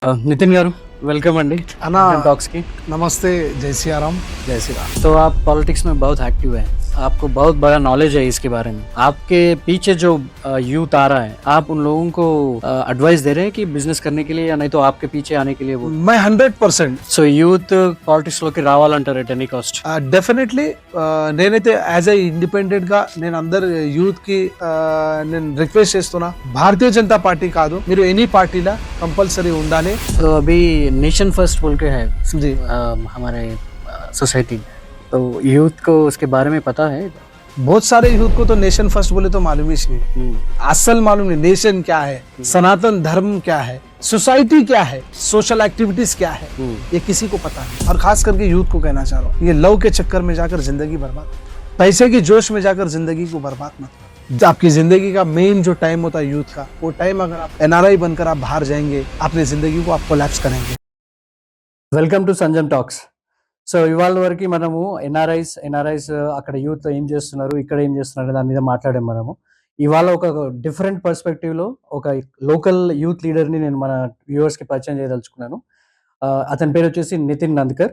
नितिन गारू welcome अंडी अन्ना talks की। नमस्ते, जय सियाराम। जय श्री राम। तो आप पॉलिटिक्स में बहुत एक्टिव हैं, आपको बहुत बड़ा नॉलेज है इसके बारे में। आपके पीछे जो यूथ आ रहा है, आप उन लोगों को एडवाइस दे रहे हैं कि बिजनेस करने के लिए या नहीं तो आपके पीछे आने के लिए वो। मैं 100% సో యూత్ పాలిటిక్స్ లోకి రావాలంటారు ఎట్ ఎనీ కాస్ట్? డెఫినెట్లీ నేనైతే యాజ్ ఏ ఇండిపెండెంట్ గా నేను అందరు యూత్ కి నేను రిక్వెస్ట్ చేస్తున్నా, భారతీయ జనతా పార్టీ కాదు, మీరు ఎనీ పార్టీలా కంపల్సరీ ఉండాలి। तो अभी नेशन फर्स्ट बोल के है जी हमारे सोसाइटी, तो यूथ को उसके बारे में पता है? बहुत सारे यूथ को तो नेशन फर्स्ट बोले तो मालूम ही नहीं, असल मालूम नहीं नेशन क्या है, सनातन धर्म क्या है, सोसाइटी क्या है, सोशल एक्टिविटीज क्या है, ये किसी को पता नहीं। और खास करके यूथ को कहना चाह रहा हूँ, ये लव के चक्कर में जाकर जिंदगी बर्बाद, पैसे की जोश में जाकर जिंदगी को बर्बाद मत करो। आपकी जिंदगी का मेन जो टाइम होता है यूथ का, वो टाइम अगर आप एनआरआई बनकर आप बाहर जाएंगे, अपनी जिंदगी को आप कोलैप्स करेंगे। Welcome to Sanjam talks. So ఇవాళ వరకు మనము ఎన్ఆర్ఐస్ అక్కడ యూత్ ఏం చేస్తున్నారు, ఇక్కడ ఏం చేస్తున్నారు దాని మీద మాట్లాడాం మనము. ఇవాళ ఒక డిఫరెంట్ పర్స్పెక్టివ్లో ఒక లోకల్ యూత్ లీడర్ని నేను మన వ్యూవర్స్కి పరిచయం చేయదలుచుకున్నాను. అతని పేరు వచ్చేసి నితిన్ నంద్కర్.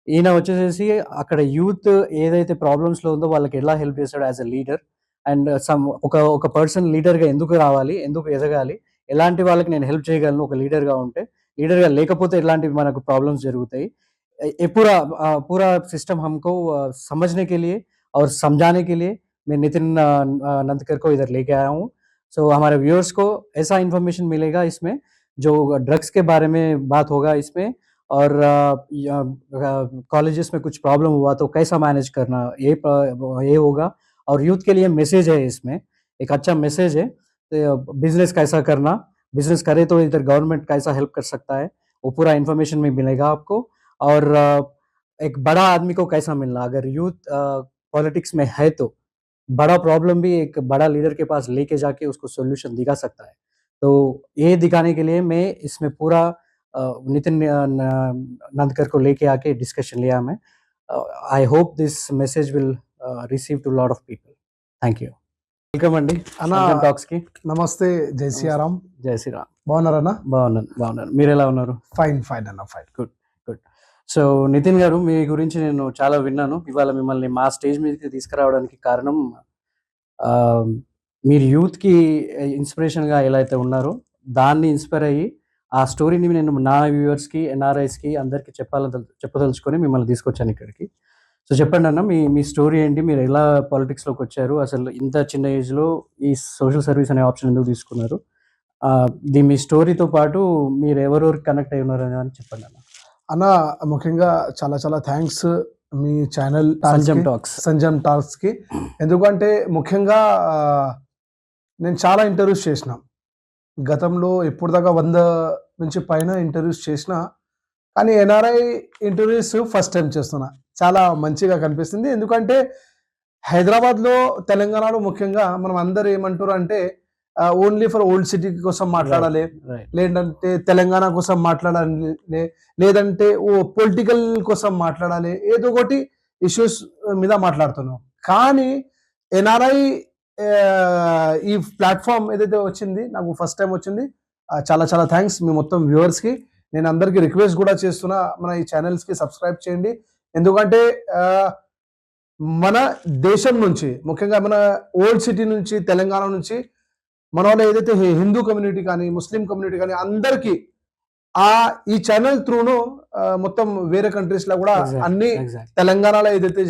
ఈయన వచ్చేసేసి అక్కడ యూత్ ఏదైతే ప్రాబ్లమ్స్లో ఉందో వాళ్ళకి ఎలా హెల్ప్ చేస్తాడు యాజ్ అ లీడర్, అండ్ ఒక పర్సన్ లీడర్గా ఎందుకు రావాలి, ఎందుకు ఎదగాలి, ఎలాంటి వాళ్ళకి నేను హెల్ప్ చేయగలను ఒక లీడర్గా ఉంటే, లీडर लेకపోతే ఎలాంటి మనకు प्रॉब्लम्स జరుగుతాయి। ये पूरा सिस्टम हमको समझने के लिए और समझाने के लिए मैं नितिन नंदकर को इधर लेके आया हूँ। सो हमारे व्यूअर्स को ऐसा इन्फॉर्मेशन मिलेगा इसमें, जो ड्रग्स के बारे में बात होगा इसमें, और कॉलेजेस में कुछ प्रॉब्लम हुआ तो कैसा मैनेज करना, ये होगा। और यूथ के लिए मैसेज है इसमें, एक अच्छा मैसेज है। बिजनेस कैसा करना, बिजनेस करे तो इधर गवर्नमेंट कैसा हेल्प कर सकता है, वो पूरा इन्फॉर्मेशन में मिलेगा आपको। और एक बड़ा आदमी को कैसा मिलना, अगर यूथ पॉलिटिक्स में है तो बड़ा प्रॉब्लम भी एक बड़ा लीडर के पास लेके जाके उसको सॉल्यूशन दिखा सकता है। तो ये दिखाने के लिए मैं इसमें पूरा नितिन नंदकर को लेके आके डिस्कशन लिया मैं। I hope this message will receive to lot of people. Thank you, welcome అండి అన్నా టాక్స్ కి। నమస్తే, జై సియారాం। జై శ్రీరామ్। బాగున్నారన్నా? బాగున్నాను, మీరు ఎలా ఉన్నారు? ఫైన్ ఫైన్ అన్న, fine, good good. So Nitin గారు, మీ గురించి నేను చాలా విన్నాను. ఇవాళ మిమ్మల్ని మా స్టేజ్ మీదకి తీసుకురావడానికి కారణం, మీరు యూత్కి ఇన్స్పిరేషన్గా ఎలా అయితే ఉన్నారో దాన్ని ఇన్స్పైర్ అయ్యి ఆ స్టోరీని నేను నా వ్యూవర్స్కి, ఎన్ఆర్ఐస్కి అందరికీ చెప్పదలుచుకొని మిమ్మల్ని తీసుకొచ్చాను ఇక్కడికి. సో చెప్పండి అన్న, మీ స్టోరీ ఏంటి, మీరు ఎలా పాలిటిక్స్లోకి వచ్చారు, అసలు ఇంత చిన్న ఏజ్లో ఈ సోషల్ సర్వీస్ అనే ఆప్షన్ ఎందుకు తీసుకున్నారు, మీ స్టోరీతో పాటు మీరు ఎవరెవరికి కనెక్ట్ అయి ఉన్నారు అని చెప్పండి అన్న. అన్న, ముఖ్యంగా చాలా చాలా థ్యాంక్స్ మీ ఛానల్ సంజమ్ టాక్స్కి. ఎందుకంటే ముఖ్యంగా నేను చాలా ఇంటర్వ్యూస్ చేసిన గతంలో, ఇప్పుడు దాకా 100 నుంచి పైన ఇంటర్వ్యూస్ చేసిన, కానీ ఎన్ఆర్ఐ ఇంటర్వ్యూస్ ఫస్ట్ టైం చేస్తున్నా. చాలా మంచిగా కనిపిస్తుంది, ఎందుకంటే హైదరాబాద్లో, తెలంగాణలో ముఖ్యంగా మనం అందరూ ఏమంటారు అంటే ఓన్లీ ఫర్ ఓల్డ్ సిటీ కోసం మాట్లాడాలి, లేదంటే తెలంగాణ కోసం మాట్లాడాలి, లేదంటే ఓ పొలిటికల్ కోసం మాట్లాడాలి, ఏదో ఒకటి ఇష్యూస్ మీద మాట్లాడుతున్నాం. కానీ ఎన్ఆర్ఐ ఈ ప్లాట్ఫామ్ ఏదైతే వచ్చింది, నాకు ఫస్ట్ టైం వచ్చింది. చాలా చాలా థ్యాంక్స్ మీ మొత్తం వ్యూవర్స్కి. నేను అందరికీ రిక్వెస్ట్ కూడా చేస్తున్నా, మన ఈ ఛానల్స్కి సబ్స్క్రైబ్ చేయండి. ఎందుకంటే మన దేశం నుంచి, ముఖ్యంగా మన ఓల్డ్ సిటీ నుంచి, తెలంగాణ నుంచి మన వాళ్ళు ఏదైతే హిందూ కమ్యూనిటీ కానీ, ముస్లిం కమ్యూనిటీ కానీ, అందరికీ ఈ ఛానల్ త్రూను మొత్తం వేరే కంట్రీస్ లో కూడా అన్ని, తెలంగాణలో ఏదైతే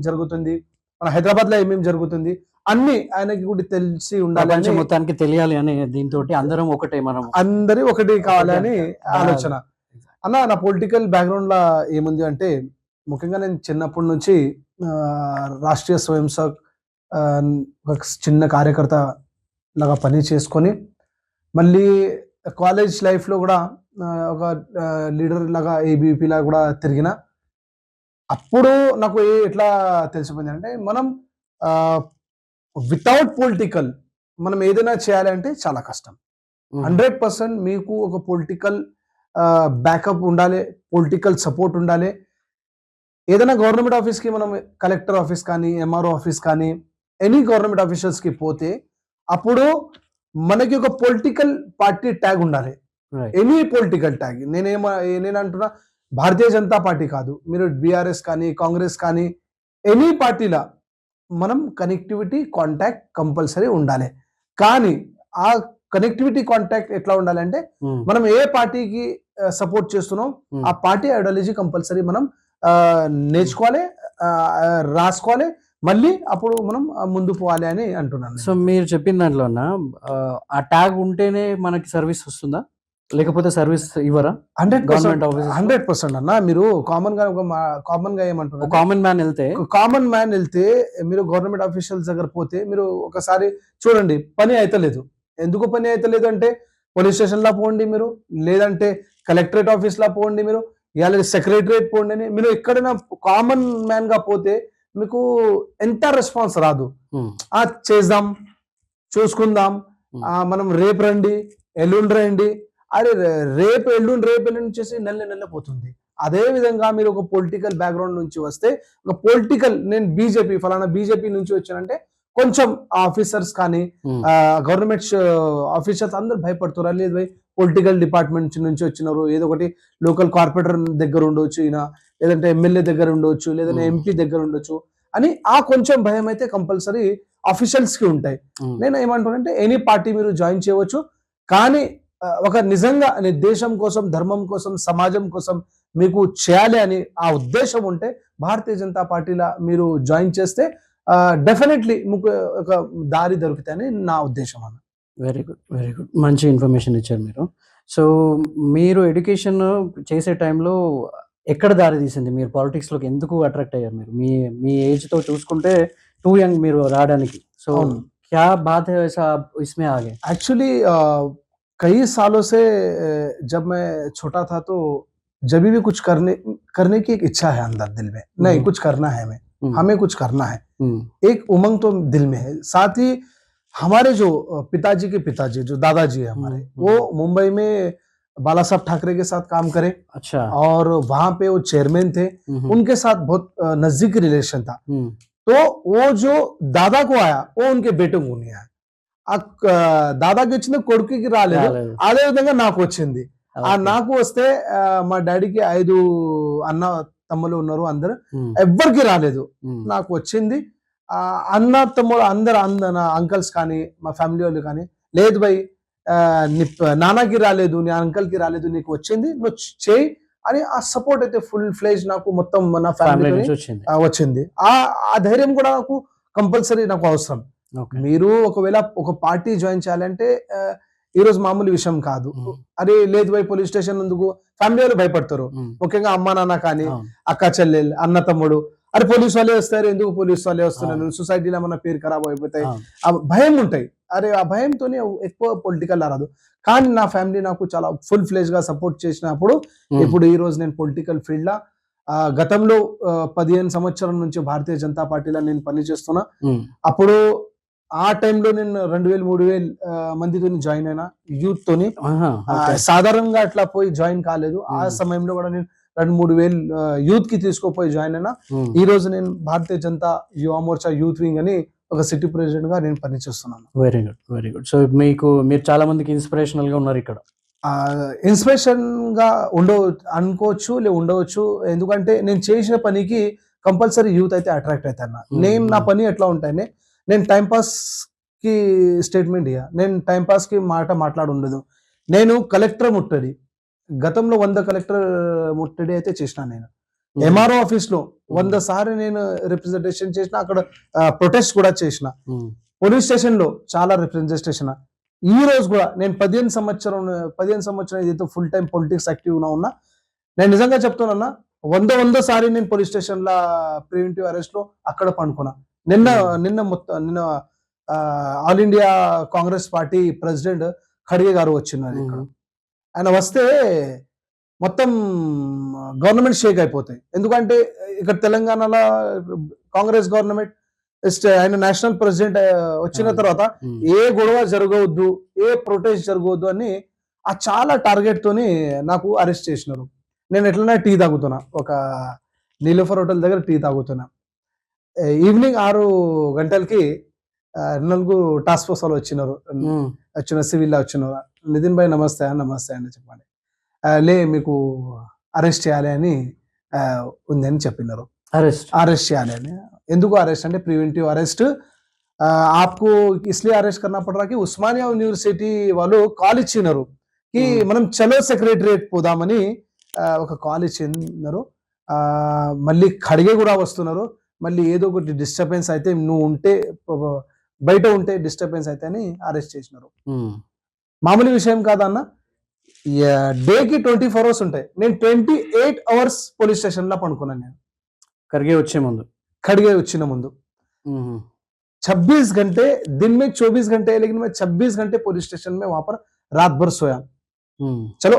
జరుగుతుంది, మన హైదరాబాద్ లో ఏమేమి జరుగుతుంది అన్ని ఆయనకి కూడా తెలిసి ఉండాలి, మొత్తానికి తెలియాలి అని, దీంతో అందరం ఒకటే, మనం అందరి ఒకటి కావాలని ఆలోచన. అన్న, నా పొలిటికల్ బ్యాక్గ్రౌండ్ లా ఏముంది అంటే, ముఖ్యంగా నేను చిన్నప్పటి నుంచి రాష్ట్రీయ స్వయం సేవక్ ఒక చిన్న కార్యకర్త లాగా పని చేసుకొని, మళ్ళీ కాలేజ్ లైఫ్లో కూడా ఒక లీడర్ లాగా, ఏబీపీ లాగా కూడా తిరిగిన. అప్పుడు నాకు ఎట్లా తెలిసిపోయింది అంటే, మనం వితౌట్ పొలిటికల్ మనం ఏదైనా చేయాలి అంటే చాలా కష్టం. 100% మీకు ఒక పొలిటికల్ బ్యాకప్ ఉండాలి, పొలిటికల్ సపోర్ట్ ఉండాలి. ఏదైనా గవర్నమెంట్ ఆఫీస్కి మనం కలెక్టర్ ఆఫీస్ కానీ, ఎంఆర్ఓ ఆఫీస్ కానీ, ఎనీ గవర్నమెంట్ ఆఫీసర్స్కి పోతే అప్పుడు మనకి ఒక పొలిటికల్ పార్టీ ట్యాగ్ ఉండాలి. రైట్. ఎనీ పొలిటికల్ ట్యాగ్ నేను అంటున్నా, భారతీయ జనతా పార్టీ కాదు, మీరు బీఆర్ఎస్ కానీ కాంగ్రెస్ కానీ ఎనీ పార్టీలా మనం కనెక్టివిటీ కాంటాక్ట్ కంపల్సరీ ఉండాలి. కానీ ఆ కనెక్టివిటీ కాంటాక్ట్ ఎట్లా ఉండాలంటే మనం ఏ పార్టీకి సపోర్ట్ చేస్తున్నాం ఆ పార్టీ ఐడియాలజీ కంపల్సరీ మనం నేర్చుకోవాలి, రాసుకోవాలి, మళ్ళీ అప్పుడు మనం ముందు పోవాలి అని అంటున్నాను. సో మీరు చెప్పిన దాంట్లోన ఆ ట్యాగ్ ఉంటేనే మనకి సర్వీస్ వస్తుందా, లేకపోతే సర్వీస్ ఇవ్వరా? 100% అన్న. మీరు కామన్ గా ఏమంటున్నారు, కామన్ మ్యాన్ వెళ్తే మీరు గవర్నమెంట్ ఆఫీషియల్స్ దగ్గర పోతే మీరు ఒకసారి చూడండి, పని అయితలేదు. ఎందుకు పని అయితలేదు అంటే పోలీస్ స్టేషన్ లా పోండి మీరు, లేదంటే కలెక్టరేట్ ఆఫీస్ లా పోండి మీరు, లేదా సెక్రటరేట్ పోండి అని మీరు ఎక్కడైనా కామన్ మ్యాన్ గా పోతే మీకు ఎంత రెస్పాన్స్ రాదు. చేద్దాం, చూసుకుందాం, మనం రేపు రండి, ఎల్లుండి రండి, అరే రేపు ఎల్లుండి చేసి నెల పోతుంది. అదే విధంగా మీరు ఒక పొలిటికల్ బ్యాక్గ్రౌండ్ నుంచి వస్తే, ఒక పొలిటికల్ నేను ఫలానా బీజేపీ నుంచి వచ్చానంటే కొంచెం ఆఫీసర్స్ కానీ గవర్నమెంట్ ఆఫీసర్స్ అందరు భయపడుతున్నారు. లేదు భయ్, పొలిటికల్ డిపార్ట్మెంట్ నుంచి వచ్చినారు, ఏదో ఒకటి లోకల్ కార్పొరేటర్ దగ్గర ఉండొచ్చు, ఈయన లేదంటే ఎమ్మెల్యే దగ్గర ఉండొచ్చు, లేదంటే ఎంపీ దగ్గర ఉండొచ్చు అని ఆ కొంచెం భయం అయితే కంపల్సరీ ఆఫీషియల్స్ కి ఉంటాయి. నేను ఏమంటానంటే ఎనీ పార్టీ మీరు జాయిన్ చేయవచ్చు, కానీ ఒక నిజంగా దేశం కోసం, ధర్మం కోసం, సమాజం కోసం మీకు చేయాలి అని ఆ ఉద్దేశం ఉంటే భారతీయ జనతా పార్టీలో మీరు జాయిన్ చేస్తే డెఫినెట్లీ మీకు ఒక దారి దొరుకుతాయని నా ఉద్దేశం అన్న. వెరీ గుడ్, మంచి ఇన్ఫర్మేషన్ ఇచ్చారు మీరు. సో మీరు ఎడ్యుకేషన్ చేసే టైంలో ఎక్కడ దారి తీసింది? మీరు పాలిటిక్స్ లోకి ఎందుకు అట్రాక్ట్ అయ్యారు? మీరు మీ ఏజ్ తో చూసుకుంటే టూ యంగ్ మీరు రావడానికి. సో क्या बात है ऐसा आप इसमें आ गए? एक्चुअली कई सालों से जब मैं छोटा था तो जब भी कुछ करने की एक इच्छा है अंदर दिल में, नहीं कुछ करना है, हमें कुछ करना है, एक उमंग तो दिल में है. साथ ही हमारे जो पिताजी के पिताजी, जो दादाजी है हमारे, वो मुंबई में बाला साहब ठाकरे के साथ काम करे. अच्छा. और वहां पे वो चेयरमैन थे, उनके साथ बहुत नजदीकी रिलेशन था. तो वो जो दादा को आया वो उनके बेटे को नहीं आया. దాదాకి వచ్చింది, కొడుకుకి రాలేదు. అదే విధంగా నాకు వచ్చింది. ఆ నాకు వస్తే మా డాడీకి 5 అన్న తమ్ముళ్ళు ఉన్నారు, అందరు ఎవ్వరికి రాలేదు, నాకు వచ్చింది. అన్న తమ్ముడు అందరు నా అంకల్స్ కానీ మా ఫ్యామిలీ వాళ్ళు కానీ, లేదు భయ్ నాన్నకి రాలేదు, నీ అంకల్ కి రాలేదు, నీకు వచ్చింది, నువ్వు చేయి అని ఆ సపోర్ట్ అయితే ఫుల్ ఫ్లెజ్ నాకు మొత్తం నా ఫ్యామిలీ వచ్చింది. ఆ ధైర్యం కూడా నాకు కంపల్సరీ నాకు అవసరం. మీరు ఒకవేళ ఒక పార్టీ జాయిన్ చేయాలంటే ఈ రోజు మామూలు విషయం కాదు. అరే లేదు భయ్ పోలీస్ స్టేషన్ ఎందుకు, ఫ్యామిలీ వాళ్ళు భయపడతారు, ముఖ్యంగా అమ్మా నాన్న కానీ, అక్క చెల్లెలు, అన్న తమ్ముడు, అరే పోలీస్ వాళ్ళే వస్తారు, ఎందుకు పోలీస్ వాళ్ళే వస్తున్నారు, సొసైటీలో మన పేరు ఖరాబ్ అయిపోతాయి, ఆ భయం ఉంటాయి. అరే ఆ భయంతోనే ఎక్కువ పొలిటికల్ రాదు. కానీ నా ఫ్యామిలీ నాకు చాలా ఫుల్ ఫ్లెజ్ గా సపోర్ట్ చేసినప్పుడు ఇప్పుడు ఈ రోజు నేను పొలిటికల్ ఫీల్డ్ లా గతంలో 15 సంవత్సరాల నుంచి భారతీయ జనతా పార్టీలో నేను పనిచేస్తున్నా. అప్పుడు ఆ టైంలో నేను 2000-3000 మందితో జాయిన్ అయినా, యూత్ తోని. సాధారణంగా అట్లా పోయి జాయిన్ కాలేదు. ఆ సమయంలో కూడా నేను 2-3000 యూత్ కి తీసుకోపోయి జాయిన్ అయినా. ఈ రోజు నేను భారతీయ జనతా యువ మోర్చా యూత్ వింగ్ అని ఒక సిటీ ప్రెసిడెంట్ గా నేను పనిచేస్తున్నాను. Very good. సో మీరు చాలా మందికి ఇన్స్పిరేషనల్ గా ఉన్నారు ఇక్కడ. ఇన్స్పిరేషన్ గా ఉండవచ్చు. ఎందుకంటే నేను చేసిన పనికి కంపల్సరీ యూత్ అయితే అట్రాక్ట్ అవుతాను. నేను నా పని ఎట్లా ఉంటాయని, నేను టైంపాస్ కి స్టేట్మెంట్ ఇయ్య, నేను టైంపాస్ కి మాట్లాడుండదు. నేను కలెక్టర్ ముట్టడి, గతంలో 100 కలెక్టర్ ముట్టడి అయితే చేసిన. నేను ఎంఆర్ఓ ఆఫీస్ లో 100 సార్లు నేను రిప్రజెంటేషన్ చేసిన, అక్కడ ప్రొటెస్ట్ కూడా చేసిన. పోలీస్ స్టేషన్ లో చాలా రిప్రజెంటేషన్. ఈ రోజు కూడా నేను 15 సంవత్సరం ఏదైతే ఫుల్ టైం పొలిటిక్స్ యాక్టివ్ ఉన్నా, నేను నిజంగా చెప్తున్నా, 100 సార్లు నేను పోలీస్ స్టేషన్ లా ప్రివెంటివ్ అరెస్ట్ లో అక్కడ పండుకున్నా. నిన్న all India Congress party president Kharge గారు వచ్చినారు ఇక్కడ. ఆయన వస్తే మొత్తం గవర్నమెంట్ షేక్ అయిపోతాయి. ఎందుకంటే ఇక్కడ తెలంగాణలో కాంగ్రెస్ గవర్నమెంట్, ఆయన నేషనల్ ప్రెసిడెంట్ వచ్చిన తర్వాత ఏ గొడవ జరగవద్దు, ఏ ప్రొటెస్ట్ జరగవద్దు అని ఆ చాలా టార్గెట్ తోని నాకు అరెస్ట్ చేసినారు. నేను ఎట్లన్నా టీ తాగుతున్నా, ఒక నీలోఫర్ హోటల్ దగ్గర టీ తాగుతున్నా. ఈవినింగ్ 6 గంటలకి 4 టాస్క్ ఫోర్స్ వాళ్ళు వచ్చినారు, సివిల్ వచ్చినారు. నితిన్ భాయ్ నమస్తే నమస్తే అని చెప్పండి. లే మీకు అరెస్ట్ చేయాలి అని ఉందని చెప్పినారు. अरेस्ट చేయాలి అని. ఎందుకు అరెస్ట్ అంటే ప్రివెంటివ్ అరెస్ట్ आपको इसलिए अरेस्ट करना पड़ रहा कि ఉస్మానియా యూనివర్సిటీ వాళ్ళు కాల్ ఇచ్చినారు కి మనం చలో సెక్రటరియట్ పోదామని ఒక కాల్ ఇచ్చినారు. మళ్ళీ ఖడిగే కూడా వస్తున్నారు. మళ్ళీ ఏదో ఒకటి డిస్టర్బెన్స్ అయితే నువ్వు ఉంటే బయట ఉంటే డిస్టర్బెన్స్ అయితే అని అరెస్ట్ చేసినారు. మామూలు విషయం కాదన్న. డేకి 24 అవర్స్ ఉంటాయి. నేను 28 అవర్స్ పోలీస్ స్టేషన్ లో పడుకున్నాను. నేను ఖడిగే వచ్చిన ముందు 26 घंटे दिन में 24 घंटे है, लेकिन मैं 26 घंटे पुलिस स्टेशन में वहां पर रात भर सोया. చలో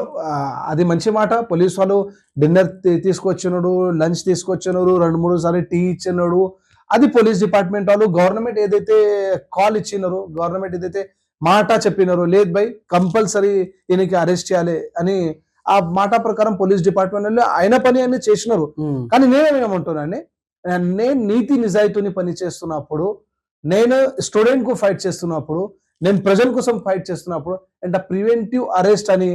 అది మంచి మాట. పోలీస్ వాళ్ళు డిన్నర్ తీసుకొచ్చినాడు, లంచ్ తీసుకొచ్చినారు, 2-3 సార్లు టీ ఇచ్చినాడు. అది పోలీస్ డిపార్ట్మెంట్ వాళ్ళు గవర్నమెంట్ ఏదైతే కాల్ ఇచ్చినారో, గవర్నమెంట్ ఏదైతే మాట చెప్పినారో, లేదు బై కంపల్సరీ ఈయనకి అరెస్ట్ చేయాలి అని ఆ మాట ప్రకారం పోలీస్ డిపార్ట్మెంట్ వాళ్ళు ఆయన పని అన్ని చేసినారు. కానీ నేనేమంటున్నాను, నేను నీతి నిజాయితీని పని చేస్తున్నప్పుడు, నేను స్టూడెంట్ కు ఫైట్ చేస్తున్నప్పుడు, నేను ప్రజల కోసం ఫైట్ చేస్తున్నప్పుడు అండ్ ప్రివెంటివ్ అరెస్ట్ అని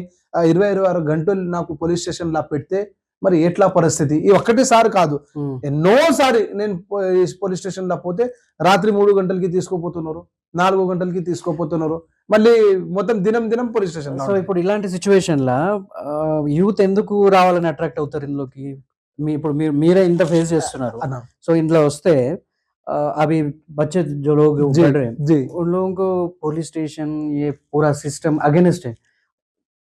26 గంటలు నాకు పోలీస్ స్టేషన్ లా పెడితే మరి ఎట్లా పరిస్థితి? ఈ ఒక్కటేసారి కాదు, ఎన్నోసారి నేను పోలీస్ స్టేషన్ లా పోతే రాత్రి 3 గంటలకి తీసుకోపోతున్నారు, 4 గంటలకి తీసుకోపోతున్నారు, మళ్ళీ మొత్తం దినం పోలీస్ స్టేషన్. సో ఇప్పుడు ఇలాంటి సిచ్యువేషన్ లా యూత్ ఎందుకు రావాలని అట్రాక్ట్ అవుతారు ఇందులోకి? ఇప్పుడు మీరే ఇంత ఫేస్ చేస్తున్నారు. సో ఇంట్లో వస్తే अभी बच्चे जो लोग पढ़ रहे हैं उन लोगों को पुलिस स्टेशन ये पूरा सिस्टम अगेंस्ट है,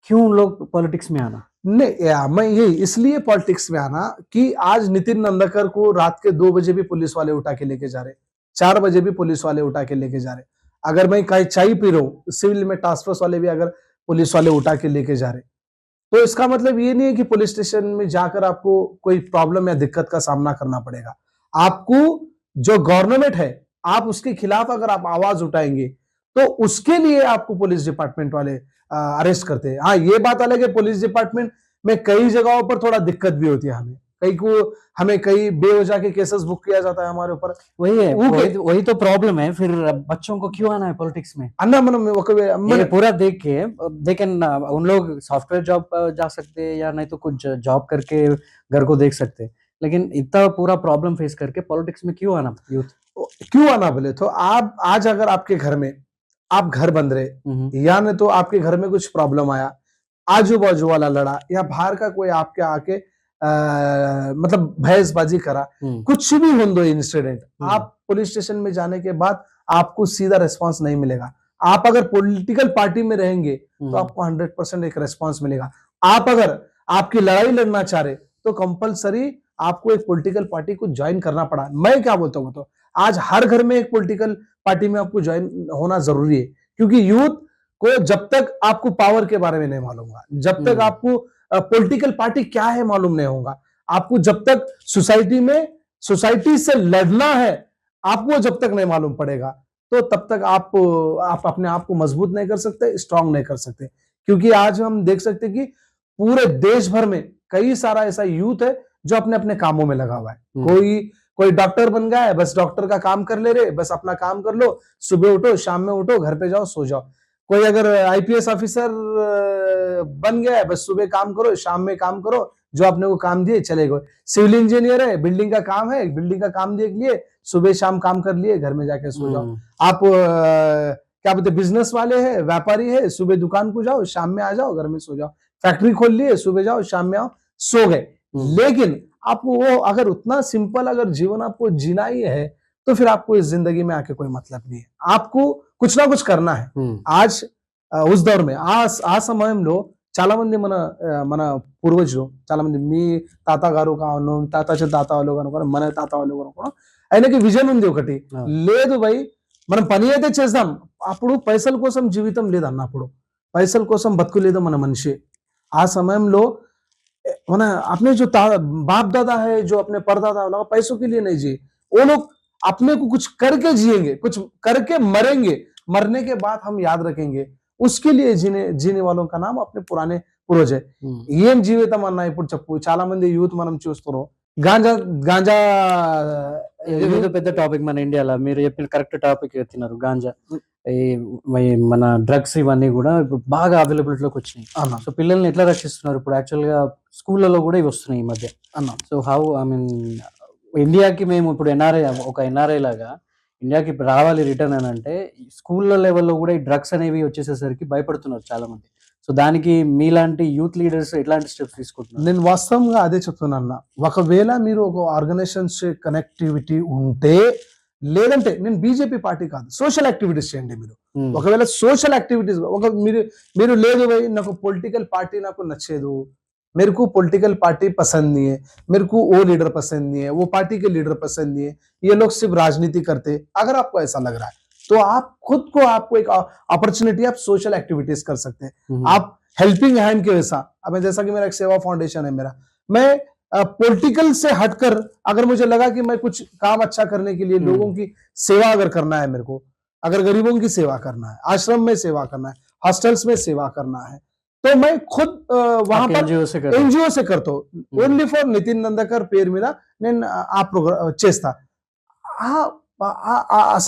क्यों उन लोग पॉलिटिक्स में आना? नहीं, मैं ये इसलिए पॉलिटिक्स में आना कि आज नितिन नंदकर को रात के 2 बजे भी पुलिस वाले उठा के लेके जा रहे, 4 बजे भी पुलिस वाले उठा के लेके जा रहे. अगर मैं कहीं चाय पी रहा हूँ, सिविल में टास्क फोर्स वाले भी अगर पुलिस वाले उठा के लेके जा रहे, तो इसका मतलब ये नहीं है कि पुलिस स्टेशन में जाकर आपको कोई प्रॉब्लम या दिक्कत का सामना करना पड़ेगा. आपको जो गवर्नमेंट है, आप उसके खिलाफ अगर आप आवाज उठाएंगे तो उसके लिए आपको पुलिस डिपार्टमेंट वाले अरेस्ट करते हैं. हाँ, ये बात अलग है, पुलिस डिपार्टमेंट में कई जगहों पर थोड़ा दिक्कत भी होती है. हमें कई बेवजह के केसेस बुक किया जाता है हमारे ऊपर. वही तो प्रॉब्लम है. फिर बच्चों को क्यों आना है पॉलिटिक्स में? अन्ना मन पूरा देख के देखें, उन लोग सॉफ्टवेयर जॉब जा सकते हैं या नहीं तो कुछ जॉब करके घर को देख सकते हैं, लेकिन इतना पूरा प्रॉब्लम फेस करके पॉलिटिक्स में क्यों आना? यूथ क्यों आना बोले तो आप आज अगर आपके घर में आप घर बन रहे या नहीं तो आपके घर में कुछ प्रॉब्लम आया, आजू बाजू वाला लड़ा या बाहर का कोई आपके आके मतलब भैंसबाजी करा, कुछ भी हो दो इंसिडेंट, आप पुलिस स्टेशन में जाने के बाद आपको सीधा रेस्पॉन्स नहीं मिलेगा. आप अगर पॉलिटिकल पार्टी में रहेंगे तो आपको 100% एक रेस्पॉन्स मिलेगा. आप अगर आपकी लड़ाई लड़ना चाह रहे तो कंपलसरी आपको एक पॉलिटिकल पार्टी को ज्वाइन करना पड़ा. मैं क्या बोलता हूँ, तो आज हर घर में एक पॉलिटिकल पार्टी में आपको ज्वाइन होना जरूरी है, क्योंकि यूथ को जब तक आपको पावर के बारे में नहीं मालूम होगा, जब तक आपको पॉलिटिकल पार्टी क्या है मालूम नहीं होगा, आपको जब तक सोसाइटी से लड़ना है आपको जब तक नहीं मालूम पड़ेगा, तो तब तक आप अपने आप को मजबूत नहीं कर सकते, स्ट्रांग नहीं कर सकते. क्योंकि आज हम देख सकते कि पूरे देश भर में कई सारा ऐसा यूथ है जो अपने अपने कामों में लगा हुआ है. कोई डॉक्टर बन गया है, बस डॉक्टर का काम कर ले रहे, बस अपना काम कर लो, सुबह उठो, शाम में उठो, घर पे जाओ, सो जाओ. कोई अगर आईपीएस ऑफिसर बन गया है, बस सुबह काम करो, शाम में काम करो, जो आपने को काम दिए चले गए. सिविल इंजीनियर है, बिल्डिंग का काम है, बिल्डिंग का काम देख लिए, सुबह शाम काम कर लिए, घर में जाके सो जाओ. आप क्या बोलते बिजनेस वाले हैं, व्यापारी है, सुबह दुकान को जाओ, शाम में आ जाओ, घर में सो जाओ. फैक्ट्री खोल लिए, सुबह जाओ, शाम में आओ, सो गए. लेकिन आपको वो अगर उतना सिंपल अगर जीवन आपको जीना ही है तो फिर आपको इस जिंदगी में आके कोई मतलब नहीं है. आपको कुछ ना कुछ करना है. आज उस दौर में ఆ సమయంలో చాలా మంది మన పూర్వజులు, చాలా మంది మీ తాత గారు కాను, తాత వాళ్ళు కనుక మన తాత వాళ్ళు కనుక ఆయనకి విజన్ ఉంది ఒకటి, లేదు భై మనం పని అయితే చేద్దాం, అప్పుడు పైసల కోసం జీవితం లేదన్న, అప్పుడు పైసల కోసం బతుకు లేదు మన మనిషి. ఆ సమయంలో మన अपने जो बाप दादा है, जो अपने परदादा वाला पैसों के लिए नहीं जिए, वो लोग अपने को कुछ करके जिएंगे, कुछ करके मरेंगे, मरने के बाद हम याद रखेंगे, उसके लिए जीने वालों का नाम अपने पुराने पूर्वज है. ఏం జీవితం అన్న ఇప్పుడు చెప్పు. చాలా మంది యూత్ మనం చూస్తున్నాం, గాంజా గాంజా ఇది పెద్ద టాపిక్ మన ఇండియాలో. మీరు చెప్పిన కరెక్ట్ టాపిక్ ఎత్తినారు. గాంజా, ఈ మన డ్రగ్స్ ఇవన్నీ కూడా ఇప్పుడు బాగా అవైలబిలిటీలోకి వచ్చినాయి. అన్న సో పిల్లల్ని ఎట్లా రక్షిస్తున్నారు? ఇప్పుడు యాక్చువల్గా స్కూళ్ళలో కూడా ఇవి వస్తున్నాయి ఈ మధ్య. అన్న సో హౌ ఐ మీన్ ఇండియాకి మేము ఇప్పుడు ఎన్ఆర్ఐ లాగా ఇండియాకి ఇప్పుడు రావాలి రిటర్న్ అని అంటే స్కూళ్ళ లెవెల్లో కూడా ఈ డ్రగ్స్ అనేవి వచ్చేసేసరికి భయపడుతున్నారు చాలా మంది. సో దానికి మీలాంటి యూత్ లీడర్స్ ఎట్లాంటి స్టెప్స్ తీసుకుంటున్నారు? నేను వాస్తవంగా అదే చెప్తున్నా అన్న. ఒకవేళ మీరు ఒక ఆర్గనైజేషన్స్ కనెక్టివిటీ ఉంటే, లేదంటే నేను బీజేపీ పార్టీ కాదు, సోషల్ యాక్టివిటీస్ చేయండి మీరు. ఒకవేళ సోషల్ యాక్టివిటీస్ మీరు లేదు భయ్ నాకు పొలిటికల్ పార్టీ నాకు నచ్చేదు, मेरे को पॉलिटिकल पार्टी पसंद नहीं है, मेरे को वो लीडर पसंद नहीं है, वो पार्टी के लीडर पसंद नहीं है, ये लोग सिर्फ राजनीति करते, अगर आपको ऐसा लग रहा है तो आप खुद को आपको एक अपॉर्चुनिटी आप सोशल एक्टिविटीज कर सकते हैं. आप हेल्पिंग हैंड के वैसा, अब जैसा कि मेरा एक सेवा फाउंडेशन है मेरा, मैं पॉलिटिकल से हटकर अगर मुझे लगा कि मैं कुछ काम अच्छा करने के लिए लोगों की सेवा अगर करना है, मेरे को अगर गरीबों की सेवा करना है, आश्रम में सेवा करना है, हॉस्टल्स में सेवा करना है, तो मैं खुद वहां पर ఎన్జిఓ से करता हूँ. ఓన్లీ ఫర్ నితిన్ నందకర్ పేరు మీద నేను ఆ ప్రోగ్రామ్ చేస్తా. ఆ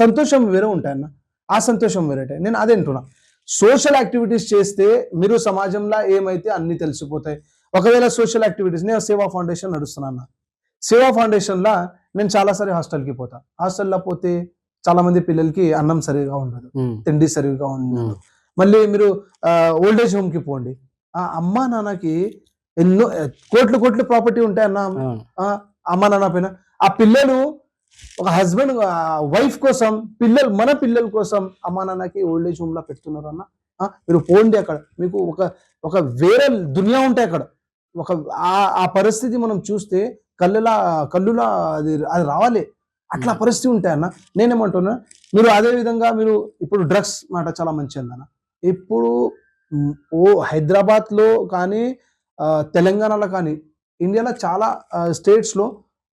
సంతోషం వేరే ఉంటాయన్న, ఆ సంతోషం వేరే. నేను అదే అంటున్నా, సోషల్ యాక్టివిటీస్ చేస్తే మీరు సమాజంలో ఏమైతే అన్ని తెలిసిపోతాయి. ఒకవేళ సోషల్ యాక్టివిటీస్, నేను సేవా ఫౌండేషన్ నడుస్తున్నా. సేవా ఫౌండేషన్ లా నేను చాలాసారి హాస్టల్కి పోతా. హాస్టల్లో పోతే చాలా మంది పిల్లలకి అన్నం సరిగా ఉండదు, తిండి సరిగా ఉండదు. మళ్ళీ మీరు ఓల్డేజ్ హోమ్ కి పోండి, ఆ అమ్మా నాన్నకి ఎన్నో కోట్లు ప్రాపర్టీ ఉంటాయన్న అమ్మా నాన్న పైన. ఆ పిల్లలు ఒక హస్బెండ్ వైఫ్ కోసం, మన పిల్లల కోసం అమ్మా నాన్నకి ఓల్డేజ్ హోమ్ లో పెడుతున్నారు అన్న. మీరు పోండి, అక్కడ మీకు ఒక వేరే దునియా ఉంటాయి అక్కడ. ఆ పరిస్థితి మనం చూస్తే కళ్ళులా అది రావాలి, అట్లా పరిస్థితి ఉంటాయన్న. నేనేమంటున్నా, మీరు అదే విధంగా మీరు ఇప్పుడు డ్రగ్స్ మాట చాలా మంచిది అన్న. ఇప్పుడు హైదరాబాద్ లో కానీ తెలంగాణలో కానీ ఇండియాలో చాలా స్టేట్స్ లో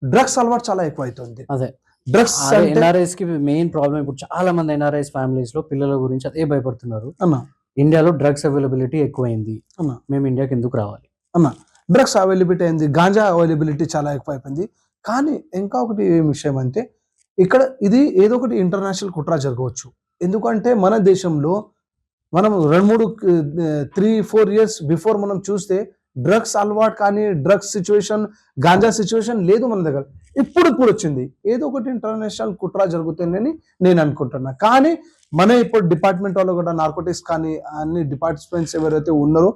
డ్రగ్స్ అలవాటు చాలా ఎక్కువ అవుతుంది. అదే డ్రగ్స్ ఎన్ఆర్ఐస్ కి మెయిన్ ప్రాబ్లం. ఇప్పుడు చాలా మంది ఎన్ఆర్ఐస్ ఫ్యామిలీస్ లో పిల్లల గురించి అదే భయపడుతున్నారు అన్న. ఇండియాలో డ్రగ్స్ అవైలబిలిటీ ఎక్కువైంది అన్న, మేము ఇండియాకి ఎందుకు రావాలి అన్న? డ్రగ్స్ అవైలబిలిటీ అయింది, గాంజా అవైలబిలిటీ చాలా ఎక్కువ అయిపోయింది. కానీ ఇంకా ఒకటి ఏం విషయం అంటే, ఇక్కడ ఇది ఏదో ఒకటి ఇంటర్నేషనల్ కుట్ర జరగవచ్చు. ఎందుకంటే మన దేశంలో మనం 3-4 years బిఫోర్ మనం చూస్తే డ్రగ్స్ అలవాటు కానీ డ్రగ్స్ సిచ్యువేషన్, గాంజా సిచ్యువేషన్ లేదు మన దగ్గర. ఇప్పుడు వచ్చింది. ఏదో ఒకటి ఇంటర్నేషనల్ కుట్ర జరుగుతుందని నేను అనుకుంటున్నా. కానీ మన ఇప్పుడు డిపార్ట్మెంట్ వాళ్ళు కూడా నార్కోటిక్స్ కానీ అన్ని డిపార్ట్మెంట్స్ ఎవరైతే ఉన్నారో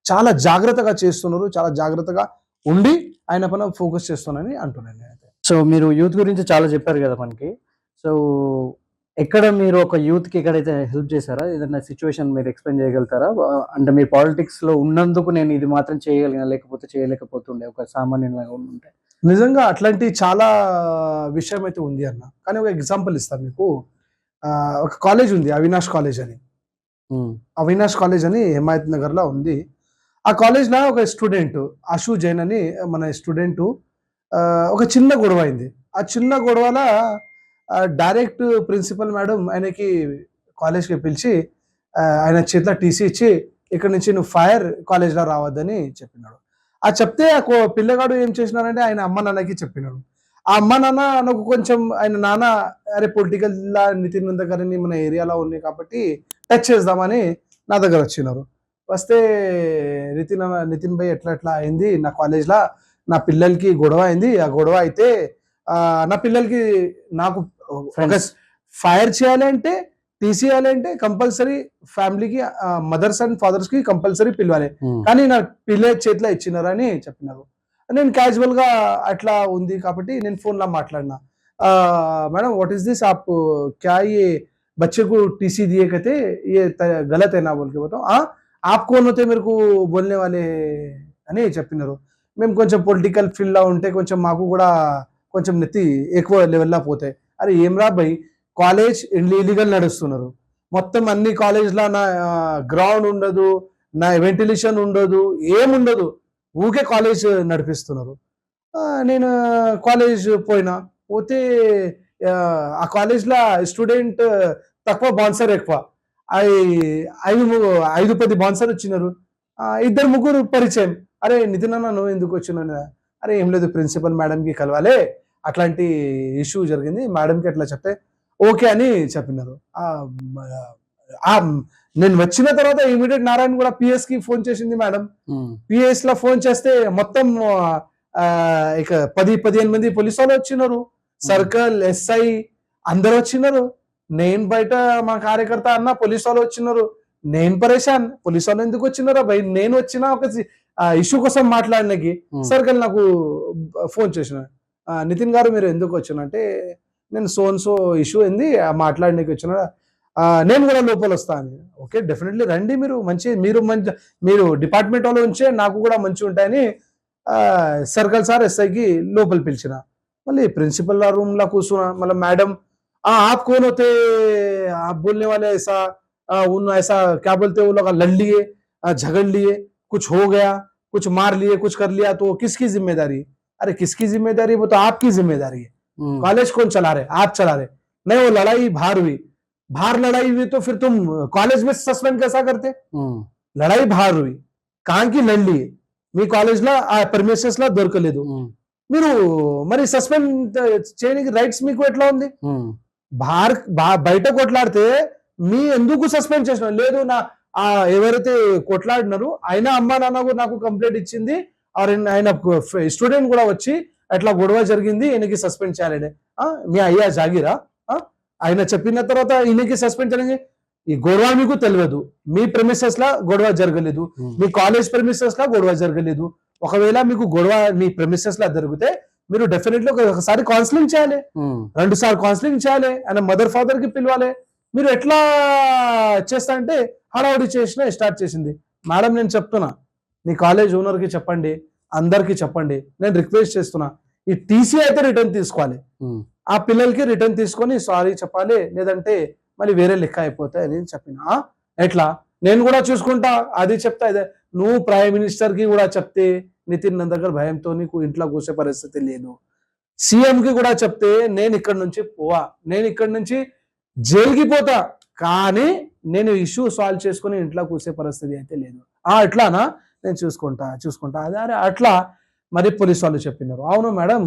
చాలా జాగ్రత్తగా చేస్తున్నారు, చాలా జాగ్రత్తగా ఉండి ఆయన పైన ఫోకస్ చేస్తున్నానని అంటున్నాను నేనైతే. సో మీరు యూత్ గురించి చాలా చెప్పారు కదా మనకి. సో ఎక్కడ మీరు ఒక యూత్ కి ఎక్కడైతే హెల్ప్ చేశారా, ఏదైనా సిచ్యువేషన్ మీరు ఎక్స్ప్లెయిన్ చేయగలుగుతారా? అంటే మీరు పాలిటిక్స్ లో ఉన్నందుకు నేను ఇది మాత్రం చేయగలిగిన, లేకపోతే చేయలేకపోతుండే ఒక సామాన్యంగా ఉంటే. నిజంగా అట్లాంటి చాలా విషయం అయితే ఉంది అన్న. కానీ ఒక ఎగ్జాంపుల్ ఇస్తాను మీకు. ఒక కాలేజ్ ఉంది, అవినాష్ కాలేజ్ అని. అవినాష్ కాలేజ్ అని హిమాయత్ నగర్ లో ఉంది. ఆ కాలేజ్ లో ఒక స్టూడెంట్ అశు జైన్ అని మన స్టూడెంట్ ఒక చిన్న గొడవ అయింది. ఆ చిన్న గొడవల డైరెక్ట్ ప్రిన్సిపల్ మేడం ఆయనకి కాలేజ్కి పిలిచి ఆయన చేతిలో టీసీ ఇచ్చి, ఇక్కడ నుంచి నువ్వు ఫైర్ కాలేజ్లో రావద్దని చెప్పినాడు. ఆ చెప్తే ఆ పిల్లగాడు ఏం చేసినారంటే ఆయన అమ్మ నాన్నకి చెప్పినాడు. ఆ అమ్మ నాన్న నాకు కొంచెం ఆయన నాన్న అరే పొలిటికల్ లా నితిన్ నందకర్ అని మన ఏరియాలో ఉన్నాయి కాబట్టి టచ్ చేద్దామని నా దగ్గర వచ్చినారు. వస్తే నితిన్ భాయ్ ఎట్లా అయింది, నా కాలేజ్లో నా పిల్లలకి గొడవ అయింది. ఆ గొడవ అయితే నా పిల్లలకి నాకు ఫైర్ చేయాలంటే, తీసేయాలంటే కంపల్సరీ ఫ్యామిలీకి మదర్స్ అండ్ ఫాదర్స్ కి కంపల్సరీ పిలవాలి, కానీ నా పిల్ల చేతిలో ఇచ్చినారని చెప్పినారు. నేను క్యాజువల్ గా అట్లా ఉంది కాబట్టి నేను ఫోన్ లో మాట్లాడినా, मैडम व्हाट इज दिस, आप क्या ये बच्चे को टीसी दिए कहते ये गलत है ना बोल के बताओ. आप कौन होते मेरे को बोलने वाले అని చెప్పినారు. మేము కొంచెం పొలిటికల్ ఫీల్డ్ లో ఉంటే కొంచెం మాకు కూడా కొంచెం నెత్తి ఎక్కువ లెవెల్లో పోతాయి. అరే ఏం రా భయ్, కాలేజ్ ఇల్లీగల్ నడుస్తున్నారు మొత్తం అన్ని కాలేజ్లో, నా గ్రౌండ్ ఉండదు, నా వెంటిలేషన్ ఉండదు, ఏముండదు, ఊకే కాలేజ్ నడిపిస్తున్నారు. నేను కాలేజ్ పోతే ఆ కాలేజ్లో స్టూడెంట్ తక్కువ, బాన్సర్ ఎక్కువ. 5-10 బాన్సర్ వచ్చినారు, 2-3 పరిచయం. అరే నితిన్ అన్న నువ్వు ఎందుకు వచ్చినా, అరే ఏం లేదు ప్రిన్సిపల్ మేడంకి కలవాలే, అట్లాంటి ఇష్యూ జరిగింది, మేడంకి అట్లా చెప్తే ఓకే అని చెప్పినారు. నేను వచ్చిన తర్వాత ఇమీడియట్ నారాయణ కూడా పిఎస్ కి ఫోన్ చేసింది మేడం. పిఎస్ లో ఫోన్ చేస్తే మొత్తం ఇక 10-15 మంది పోలీసు వాళ్ళు వచ్చినారు, సర్కిల్ ఎస్ఐ అందరు వచ్చినారు. నేను బయట మా కార్యకర్త అన్న పోలీసు వాళ్ళు వచ్చినారు, నేను పరేషాన్, పోలీసు వాళ్ళు ఎందుకు వచ్చినారా బయట, నేను వచ్చిన ఒక ఇష్యూ కోసం మాట్లాడినకి సర్కిల్ నాకు ఫోన్ చేసిన, నితిన్ గారు మీరు ఎందుకు వచ్చినంటే నేను సో ఇష్యూ ఏంది మాట్లాడడానికి వచ్చిన, నేను కూడా లోపల వస్తాను. ఓకే డెఫినెట్లీ రండి, మీరు డిపార్ట్మెంట్ వాళ్ళు ఉంచే నాకు కూడా మంచి ఉంటాయని సర్కిల్ సార్ ఎస్ఐకి లోపల పిలిచిన. మళ్ళీ ప్రిన్సిపల్ రూమ్ ला కూర్చున్నా. మళ్ళీ మేడం आप कौन होते, आप बोलने वाले ऐसा, ऐसा क्या बोलते वो लोग लड़ लिए, झगड़ लिए, कुछ हो गया, कुछ मार लिए, कुछ कर लिया, तो किसकी जिम्मेदारी? अरे किसकी जिम्मेदारी, वो तो आपकी जिम्मेदारी है. कॉलेज कौन चला रहे? आप चला रहे. नहीं, वो लड़ाई बाहर हुई, बाहर लड़ाई हुई तो फिर तुम कॉलेज में सस्पेंड कैसा करते? लड़ाई बाहर हुई, कहाँ की लड़ लिए, మీ కాలేజ్లో ఆ పర్మిషన్స్ లా దొరకలేదు, మీరు మరి సస్పెండ్ చేయడానికి రైట్స్ మీకు ఎట్లా ఉంది? బయట కొట్లాడితే మీ ఎందుకు సస్పెండ్ చేసిన లేదు, నా ఎవరైతే కొట్లాడినారు ఆయన అమ్మా నాన్న నాకు కంప్లైంట్ ఇచ్చింది, ఆయన స్టూడెంట్ కూడా వచ్చి అట్లా గొడవ జరిగింది, ఈయనకి సస్పెండ్ చేయాలని మీ అయ్యా జాగిరా, ఆయన చెప్పిన తర్వాత ఈయనకి సస్పెండ్ చేయాలని. ఈ గొడవ మీకు తెలియదు, మీ ప్రెమిసెస్ లా గొడవ జరగలేదు, మీ కాలేజ్ ప్రెమిసెస్ లా గొడవ జరగలేదు. ఒకవేళ మీకు గొడవ మీ ప్రెమిసెస్ లా జరిగితే మీరు డెఫినెట్లీ ఒకసారి కౌన్సిలింగ్ చేయాలి, 2 సార్లు కౌన్సిలింగ్ చేయాలి, ఆయన మదర్ ఫాదర్ కి పిలవాలి. మీరు ఎట్లా చేస్తా అంటే హడావుడి చేసిన స్టార్ట్ చేసింది. మేడం నేను చెప్తున్నా, నీ కాలేజ్ ఓనర్ కి చెప్పండి, అందరికి చెప్పండి, నేను రిక్వెస్ట్ చేస్తున్నా, ఈ టీసీ అయితే రిటర్న్ తీసుకోవాలి, ఆ పిల్లలకి రిటర్న్ తీసుకొని సారీ చెప్పాలి, లేదంటే మళ్ళీ వేరే లెక్క అయిపోతాయి అని చెప్పిన. ఎట్లా నేను కూడా చూసుకుంటా, అది చెప్తా, ఇదే నువ్వు ప్రైమ్ మినిస్టర్ కి కూడా చెప్తే నితిన్ నా దగ్గర భయంతో నీకు ఇంట్లో కూర్చే పరిస్థితి లేదు, సీఎం కి కూడా చెప్తే నేను ఇక్కడ నుంచి పోవా, నేను ఇక్కడ నుంచి జైలుకి పోతా, కానీ నేను ఇష్యూ సాల్వ్ చేసుకుని ఇంట్లో కూర్చే పరిస్థితి అయితే లేదు. ఎట్లానా, నేను చూసుకుంటా అదే. అరే అట్లా మరి పోలీసు వాళ్ళు చెప్పినారు. అవును మేడం,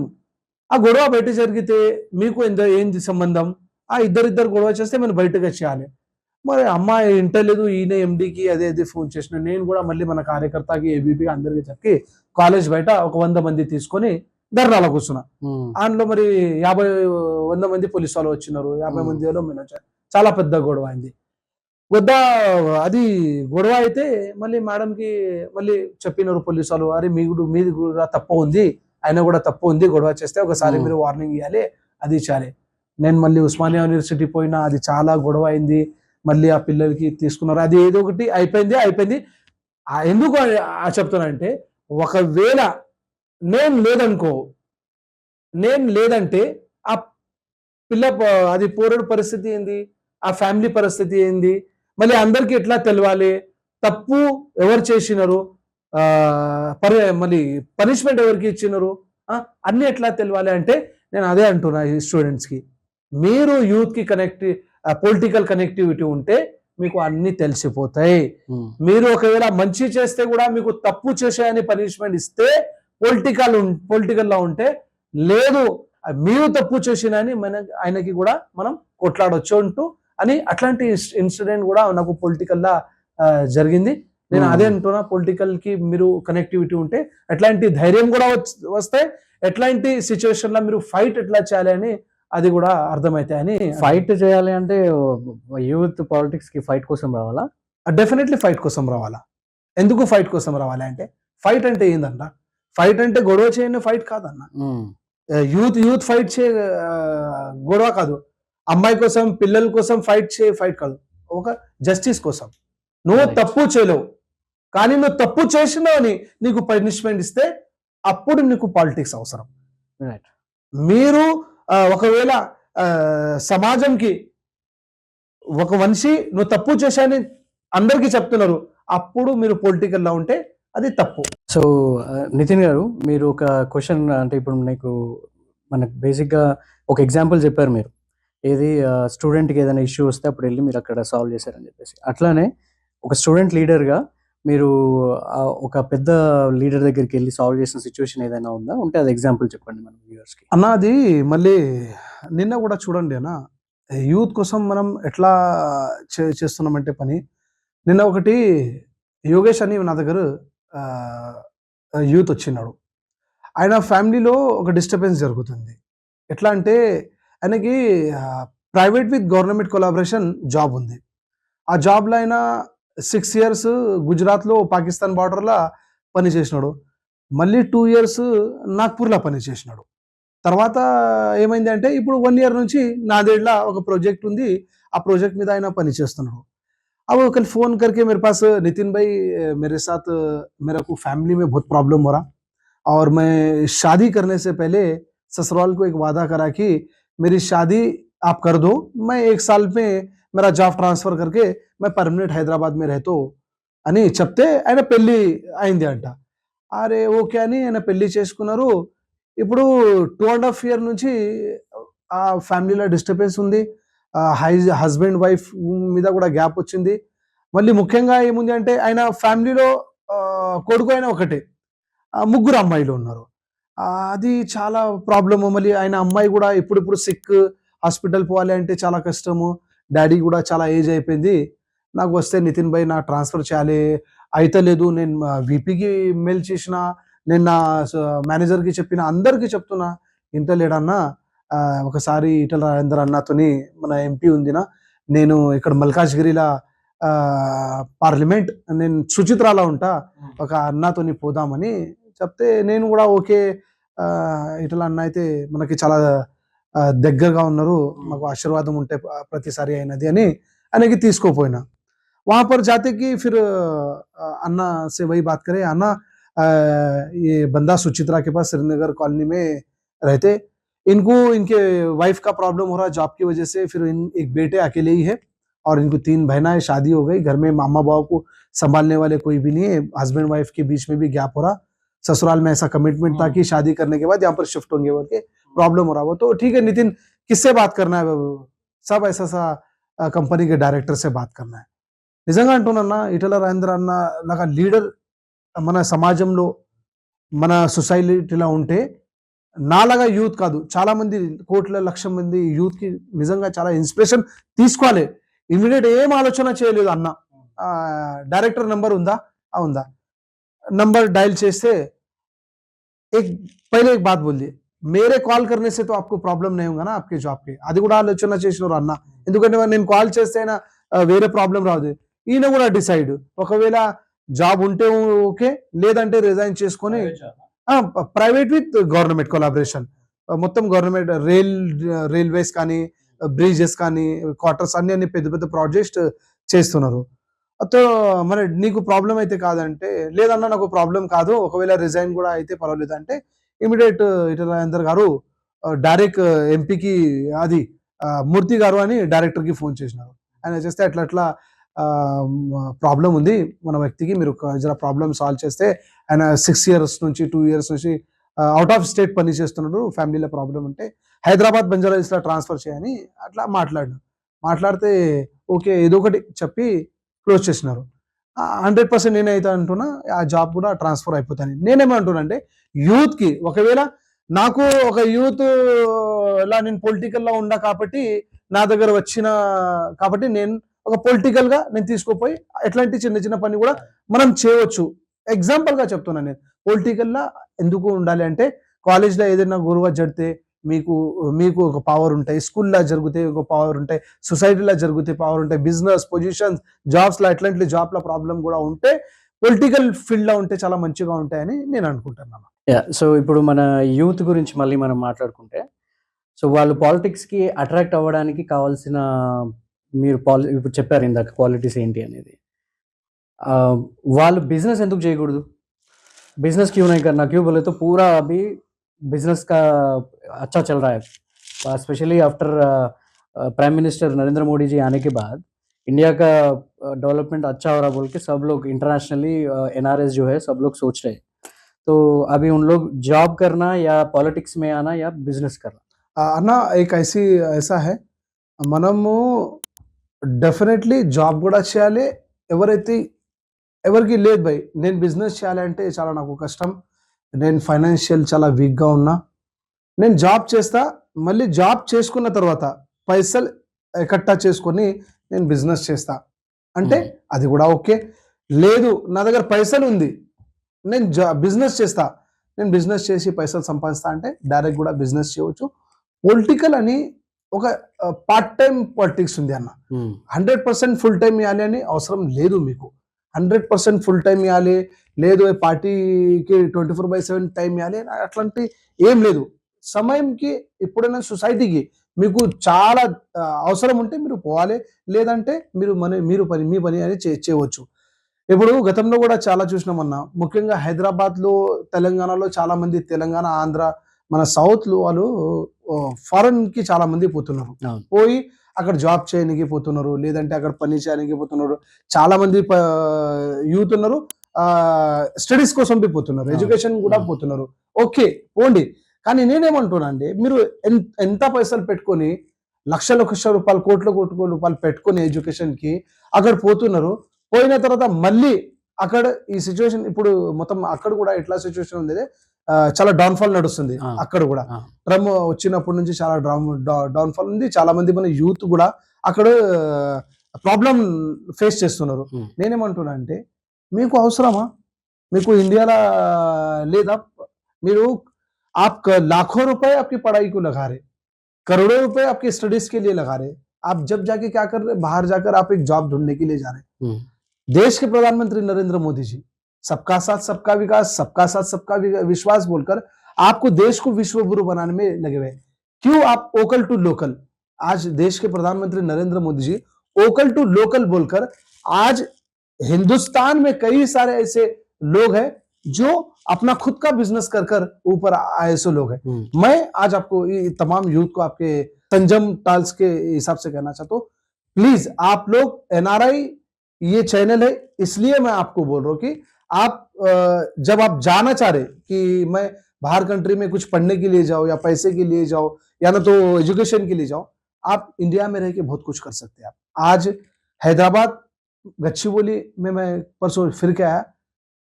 ఆ గొడవ బయట జరిగితే మీకు ఏంది సంబంధం, ఇద్దరు గొడవ చేస్తే మనం బయటకు వచ్చేయాలి. మరి అమ్మాయి ఇంటలేదు, ఈయన ఎండికి అదే ఫోన్ చేసిన, నేను కూడా మళ్ళీ మన కార్యకర్తకి ఏబీపీ అందరికి చెప్పి కాలేజ్ బయట ఒక 100 మంది తీసుకొని ధర్నాలో కూర్చున్నా. అందులో మరి 100 మంది పోలీసు వాళ్ళు వచ్చినారు, 50 మందిలో చాలా పెద్ద గొడవ అయింది. అది గొడవ అయితే మళ్ళీ మేడంకి మళ్ళీ చెప్పినారు పోలీసు వాళ్ళు, అరే మీది కూడా తప్పు ఉంది, ఆయన కూడా తప్పు ఉంది, గొడవ చేస్తే ఒకసారి మీరు వార్నింగ్ ఇవ్వాలి, అది ఇచ్చాలి. నేను మళ్ళీ ఉస్మానియా యూనివర్సిటీ పోయినా, అది చాలా గొడవ అయింది, మళ్ళీ ఆ పిల్లలకి తీసుకున్నారు, అది ఏదో ఒకటి అయిపోయింది. ఎందుకు చెప్తున్నా అంటే, ఒకవేళ నేను లేదంటే ఆ పిల్ల అది పోరాడు పరిస్థితి ఏంది, ఆ ఫ్యామిలీ పరిస్థితి ఏంది, మళ్ళీ అందరికి ఎట్లా తెలవాలి, తప్పు ఎవరు చేసినారు, మళ్ళీ పనిష్మెంట్ ఎవరికి ఇచ్చినారు, అన్ని ఎట్లా తెలవాలి అంటే నేను అదే అంటున్నా ఈ స్టూడెంట్స్కి, మీరు యూత్కి పొలిటికల్ కనెక్టివిటీ ఉంటే మీకు అన్ని తెలిసిపోతాయి. మీరు ఒకవేళ మంచి చేస్తే కూడా మీకు తప్పు చేశాయని పనిష్మెంట్ ఇస్తే పొలిటికల్లో ఉంటే, లేదు మీరు తప్పు చేసినని ఆయనకి కూడా మనం కొట్లాడొచ్చు అంటూ అని అట్లాంటి ఇన్సిడెంట్ కూడా నాకు పొలిటికల్లా జరిగింది. నేను అదే అంటున్నా, పొలిటికల్ కి మీరు కనెక్టివిటీ ఉంటే ఎట్లాంటి ధైర్యం కూడా వస్తాయి, ఎట్లాంటి సిచ్యువేషన్ లో మీరు ఫైట్ ఎట్లా చేయాలి అని అది కూడా అర్థమైతాయని. ఫైట్ చేయాలి అంటే యూత్ పాలిటిక్స్ కి ఫైట్ కోసం రావాలా? డెఫినెట్లీ ఫైట్ కోసం రావాలా. ఎందుకు ఫైట్ కోసం రావాలి అంటే, ఫైట్ అంటే ఏందన్న, ఫైట్ అంటే గొడవ చేయని ఫైట్ కాదన్న. యూత్ ఫైట్ గొడవ కాదు, అమ్మాయి కోసం పిల్లల కోసం ఫైట్ కాదు, ఒక జస్టిస్ కోసం. నువ్వు తప్పు చేయలేవు, కానీ నువ్వు తప్పు చేసినావు అని నీకు పనిష్మెంట్ ఇస్తే అప్పుడు నీకు పాలిటిక్స్ అవసరం. మీరు ఒకవేళ సమాజంకి ఒక మనిషి నువ్వు తప్పు చేశాని అందరికీ చెప్తున్నారు, అప్పుడు మీరు పొలిటికల్లో ఉంటే అది తప్పు. సో నితిన్ గారు, మీరు ఒక క్వశ్చన్ అంటే ఇప్పుడు మనకు బేసిక్గా ఒక ఎగ్జాంపుల్ చెప్పారు మీరు, ఏది స్టూడెంట్కి ఏదైనా ఇష్యూ వస్తే అప్పుడు వెళ్ళి మీరు అక్కడ సాల్వ్ చేశారని చెప్పేసి. అట్లానే ఒక స్టూడెంట్ లీడర్గా మీరు ఒక పెద్ద లీడర్ దగ్గరికెళ్లి సాల్వ్ చేసిన సిట్యుయేషన్ ఏదైనా ఉందా? ఉంటే అది ఎగ్జాంపుల్ చెప్పండి మన వ్యూవర్స్‌కి. అన్న అది మళ్ళీ నిన్న కూడా చూడండి అన్న, యూత్ కోసం మనం ఎట్లా చేస్తున్నామంటే పని. నిన్న ఒకటి యోగేష్ అని నా దగ్గర యూత్ వచ్చినాడు. ఆయన ఫ్యామిలీలో ఒక డిస్టర్బెన్స్ జరుగుతుంది. ఎట్లా అంటే ఆయనకి private with government collaboration job ఉంది. ఆ జాబ్‌లో ఆయన 6 ఇయర్స్ గుజరాత్‌లో పాకిస్తాన్ బార్డర్‌ల పని చేసినాడు. మళ్ళీ 2 ఇయర్స్ నాగ్‌పూర్‌లో పని చేసినాడు. తర్వాత ఏమైంది అంటే ఇప్పుడు 1 ఇయర్ నుంచి నాంदेड़ ఒక ప్రాజెక్ట్ ఉంది. ఆ ప్రాజెక్ట్ మీద ఆయన పని చేస్తున్నాడు. अब वो कल फ़ोन करके मेरे पास, नितिन भाई मेरे साथ मेरा को फैमिली में बहुत प्रॉब्लम हो रहा और मैं शादी करने से पहले ससुराल को एक वादा करा कि मेरी शादी आप कर दो, मैं 1 साल में मेरा जॉब ट्रांसफर करके मैं परमानेंट హైదరాబాద్ में रहतो అని చెప్తే ఆయన పెళ్లి అయింది అంట. అరే ఓకే అని ఆయన పెళ్లి చేసుకున్నారు. ఇప్పుడు 2 ½ ఇయర్ నుంచి ఆ ఫ్యామిలీలో డిస్టర్బెన్స్ ఉంది. హస్బెండ్ వైఫ్ మీద కూడా గ్యాప్ వచ్చింది. మళ్ళీ ముఖ్యంగా ఏముంది అంటే ఆయన ఫ్యామిలీలో కొడుకు అయినా ఒకటే. ముగ్గురు అమ్మాయిలు ఉన్నారు. అది చాలా ప్రాబ్లము. మళ్ళీ ఆయన అమ్మాయి కూడా ఇప్పుడిప్పుడు సిక్, హాస్పిటల్ పోవాలి అంటే చాలా కష్టము. డ్యాడీ కూడా చాలా ఏజ్ అయిపోయింది. నాకు వస్తే నితిన్ భాయ్ నాకు ట్రాన్స్‌ఫర్ చేయాలి. అయితలేదు. నేను వీపీకి మెయిల్ చేసినా, నేను నా మేనేజర్‌కి చెప్పిన, అందరికీ చెప్తున్నా. ఇంటలేడన్నా. ఒకసారి ఈటల రాజేందర్ అన్నతోని మన ఎంపీ ఉందినా, నేను ఇక్కడ మల్కాజ్‌గిరిలా పార్లమెంట్ నేను సుచిత్రాల ఉంటా. ఒక అన్నతోని పోదామని చెప్తే నేను కూడా ఓకే. ఈటల అన్న అయితే మనకి చాలా దగ్గరగా ఉన్నారు. మాకు ఆశీర్వాదం ఉంటే ప్రతిసారి అయినది అని ఆయనకి తీసుకోపోయినా. वहाँ पर जाते कि फिर अन्ना से वही बात करें, अन्ना ये बंदा सुचित्रा के पास श्रीनगर कॉलोनी में रहते, इनको इनके वाइफ का प्रॉब्लम हो रहा है जॉब की वजह से, फिर एक बेटे अकेले ही है और इनको 3 बहनाएं, शादी हो गई, घर में मामा बाबा को संभालने वाले कोई भी नहीं है, हस्बैंड वाइफ के बीच में भी गैप हो रहा, ससुराल में ऐसा कमिटमेंट था कि शादी करने के बाद यहाँ पर शिफ्ट होंगे बोल के प्रॉब्लम हो रहा। वो तो ठीक है नितिन, किससे बात करना है, सब ऐसा सा कंपनी के डायरेक्टर से बात करना है। నిజంగా అంటున్నా ఈటల రాజేందర్ అన్న లాగా లీడర్ మన సమాజంలో, మన సొసైటీలో ఉంటే నాలాగా యూత్ కాదు, చాలా మంది కోట్ల లక్ష మంది యూత్‌కి నిజంగా చాలా ఇన్స్పిరేషన్ తీసుకోవాలి. ఇమ్మీడియేట్ ఏం ఆలోచన చేయలేదు అన్న. డైరెక్టర్ నంబర్ ఉందా? ఉందా. నంబర్ డయల్ చేస్తే एक पहले एक बात बोल दिए, मेरे कॉल करने से तो आपको प्रॉब्लम नहीं होगा ना आपके जॉब के, అది కూడా ఆలోచన చేసినారు అన్న. ఎందుకంటే నేను కాల్ చేస్తే అయినా వేరే ప్రాబ్లం రాదు. ఈయన కూడా డిసైడ్, ఒకవేళ జాబ్ ఉంటే ఓకే, లేదంటే రిజైన్ చేసుకొని ప్రైవేట్ విత్ గవర్నమెంట్ కొలాబరేషన్, మొత్తం గవర్నమెంట్ రైల్వేస్ కానీ, బ్రిడ్జెస్ కానీ, క్వార్టర్స్ అన్ని పెద్ద పెద్ద ప్రాజెక్ట్ చేస్తున్నారు. తో మరి నీకు ప్రాబ్లం అయితే కాదంటే, లేదన్నా నాకు ప్రాబ్లం కాదు, ఒకవేళ రిజైన్ కూడా అయితే పర్వాలేదు అంటే ఇమీడియట్ ఈటల రాజేందర్ గారు డైరెక్ట్ ఎంపీకి, అది మూర్తి గారు అని డైరెక్టర్‌కి ఫోన్ చేసినారు. ఆయన చేస్తే అట్లా అట్లా ప్రాబ్లం ఉంది మన వ్యక్తికి, మీరు జర ప్రాబ్లమ్ సాల్వ్ చేస్తే, ఆయన 6 ఇయర్స్ నుంచి 2 ఇయర్స్ నుంచి అవుట్ ఆఫ్ స్టేట్ పని చేస్తున్నాడు, ఫ్యామిలీలో ప్రాబ్లం ఉంటే హైదరాబాద్ బంజారా హిల్స్‌లో ట్రాన్స్‌ఫర్ చేయని అట్లా మాట్లాడినాడు. మాట్లాడితే ఓకే ఏదో ఒకటి చెప్పి క్లోజ్ చేసినారు. 100% నేనైతే అంటున్నా ఆ జాబ్ కూడా ట్రాన్స్‌ఫర్ అయిపోతాను. నేనేమంటున్నా అంటే యూత్‌కి, ఒకవేళ నాకు ఒక యూత్ ఇలా నేను పొలిటికల్‌లో ఉన్నా కాబట్టి నా దగ్గర వచ్చిన కాబట్టి నేను ఒక పొలిటికల్‌గా నేను తీసుకుపోయి ఎట్లాంటి చిన్న చిన్న పని కూడా మనం చేయవచ్చు. ఎగ్జాంపుల్‌గా చెప్తున్నాను నేను. పొలిటికల్‌లా ఎందుకు ఉండాలి అంటే, కాలేజ్‌లో ఏదైనా గొడవ జరిగితే మీకు మీకు ఒక పవర్ ఉంటాయి. స్కూల్‌లో జరిగితే ఒక పవర్ ఉంటాయి. సొసైటీలో జరిగితే పవర్ ఉంటాయి. బిజినెస్ పొజిషన్స్, జాబ్స్‌లో అట్లాంటి జాబ్‌ల ప్రాబ్లమ్ కూడా ఉంటే పొలిటికల్ ఫీల్డ్‌లో ఉంటే చాలా మంచిగా ఉంటాయని నేను అనుకుంటున్నాను. సో ఇప్పుడు మన యూత్ గురించి మళ్ళీ మనం మాట్లాడుకుంటే, సో వాళ్ళు పాలిటిక్స్‌కి అట్రాక్ట్ అవ్వడానికి కావాల్సిన, మీరు ఇప్పుడు చెప్పారు ఇందాక క్వాలిటీస్ ఏంటి అనేది. వాళ్ళు బిజినెస్ ఎందుకు చేయకూడదు? बिज़नेस क्यों नहीं करना? क्यों बोले तो पूरा अभी बिज़नेस का अच्छा चल रहा है। Specially after prime minister Narendra Modi ji आने के बाद इंडिया का डेवलपमेंट अच्छा हो रहा बोल के सब लोग इंटरनेशनली एनआरएस जो है सब लोग सोच रहे हैं। तो अभी उन लोग जॉब करना या पॉलिटिक्स में आना या बिज़नेस करना? అన్న ऐसा है, మనము డెఫినెట్లీ జాబ్ కూడా చేయాలి. ఎవరైతే ఎవరికి లేదు భయ్. నేను బిజినెస్ చేయాలంటే చాలా నాకు కష్టం. నేను ఫైనాన్షియల్ చాలా వీక్‌గా ఉన్నా. నేను జాబ్ చేస్తా. మళ్ళీ జాబ్ చేసుకున్న తర్వాత పైసలు ఎకట్టా చేసుకొని నేను బిజినెస్ చేస్తా. అంటే హ్మ్. అది గూడా ఓకే. లేదు నా దగ్గర పైసలుంది. నేను బిజినెస్ చేస్తా. నేను బిజినెస్ చేసి పైసలు సంపాదిస్తా అంటే డైరెక్ట్ గూడా బిజినెస్ చేయవచ్చు. పొలిటికల్ అని ఒక పార్ట్ టైమ్ పాలిటిక్స్ ఉంది అన్న. హ్మ్. 100% ఫుల్ టైమ్ ఇయ్యాలి అని అవసరం లేదు మీకు. 100% ఫుల్ టైమ్ ఇయ్యాలి. లేదు పార్టీకి 24/7 టైమ్ ఇయ్యాలి అట్లాంటి ఏం లేదు. సమయంకి ఎప్పుడైనా సొసైటీకి మీకు చాలా అవసరం ఉంటే మీరు పోవాలి. లేదంటే మీ పని అనేది చేయవచ్చు. ఇప్పుడు గతంలో గూడా చాలా చూసినామన్నా. ముఖ్యంగా హైదరాబాద్‌లో, తెలంగాణలో చాలా మంది తెలంగాణ, ఆంధ్ర, మన సౌత్‌లో వాళ్ళు ఫారెన్‌కి చాలా మంది పోతున్నారు. అవును. పోయి అక్కడ జాబ్ చేయనీకి పోతున్నారు. లేదంటే అక్కడ పని చేయనీకి పోతున్నారు. చాలా మంది యూత్ ఉన్నారు. స్టడీస్ కోసం పోతున్నారు. అవును. ఎడ్యుకేషన్ గూడా హ్మ్. పోతున్నారు. ఓకే. పోండి. కానీ నేనేమంటున్నా అండి, మీరు ఎంత పైసలు పెట్టుకొని లక్షల లక్షల రూపాయలు, కోట్ల కోట్ల రూపాయలు పెట్టుకొని ఎడ్యుకేషన్‌కి అక్కడ పోతున్నారు. పోయిన తర్వాత మళ్ళీ అక్కడ ఈ సిట్యుయేషన్ ఇప్పుడు మొత్తం అక్కడ కూడా ఎట్లా సిట్యుయేషన్ ఉంది చాలా డౌన్‌ఫాల్ నడుస్తుంది. ఆ! అక్కడ గూడా. ఆ! ట్రంప్ వచ్చినప్పటి నుంచి చాలా డౌన్‌ఫాల్ ఉంది. చాలా మంది మన యూత్ గూడా అక్కడ ప్రాబ్లమ్ ఫేస్ చేస్తున్నారు. హ్మ్. నేనేమంటున్నా అంటే మీకు అవసరమా? మీకు ఇండియాలో లేదా? మీరు आप लाखों रुपए आपकी पढ़ाई को लगा रहे, करोड़ों रुपए आपकी स्टडीज के लिए लगा रहे। आप जब जाके क्या कर रहे? बाहर जाकर आप एक जॉब ढूँढने के लिए जा रहे हैं। హ్మ్. देश के प्रधानमंत्री नरेंद्र मोदी जी सबका साथ सबका विकास, सबका साथ सबका विश्वास बोलकर आपको देश को विश्व गुरु बनाने में लगे हुए हैं। क्यों आप वोकल टू लोकल? आज देश के प्रधानमंत्री नरेंद्र मोदी जी वोकल टू लोकल बोलकर आज हिंदुस्तान में कई सारे ऐसे लोग हैं जो अपना खुद का बिजनेस कर ऊपर आए सो लोग हैं। मैं आज आपको ये तमाम यूथ को आपके संजम टाल्स के हिसाब से कहना चाहता हूँ, प्लीज आप लोग एनआरआई ये चैनल है, इसलिए मैं आपको बोल रहा हूँ कि आप जब आप जाना चाह रहे कि मैं बाहर कंट्री में कुछ पढ़ने के लिए जाओ या पैसे के लिए जाओ या ना तो एजुकेशन के लिए जाओ, आप इंडिया में रह के बहुत कुछ कर सकते हैं। आप आज हैदराबाद गच्चीबोली में मैं परसों फिर के आया,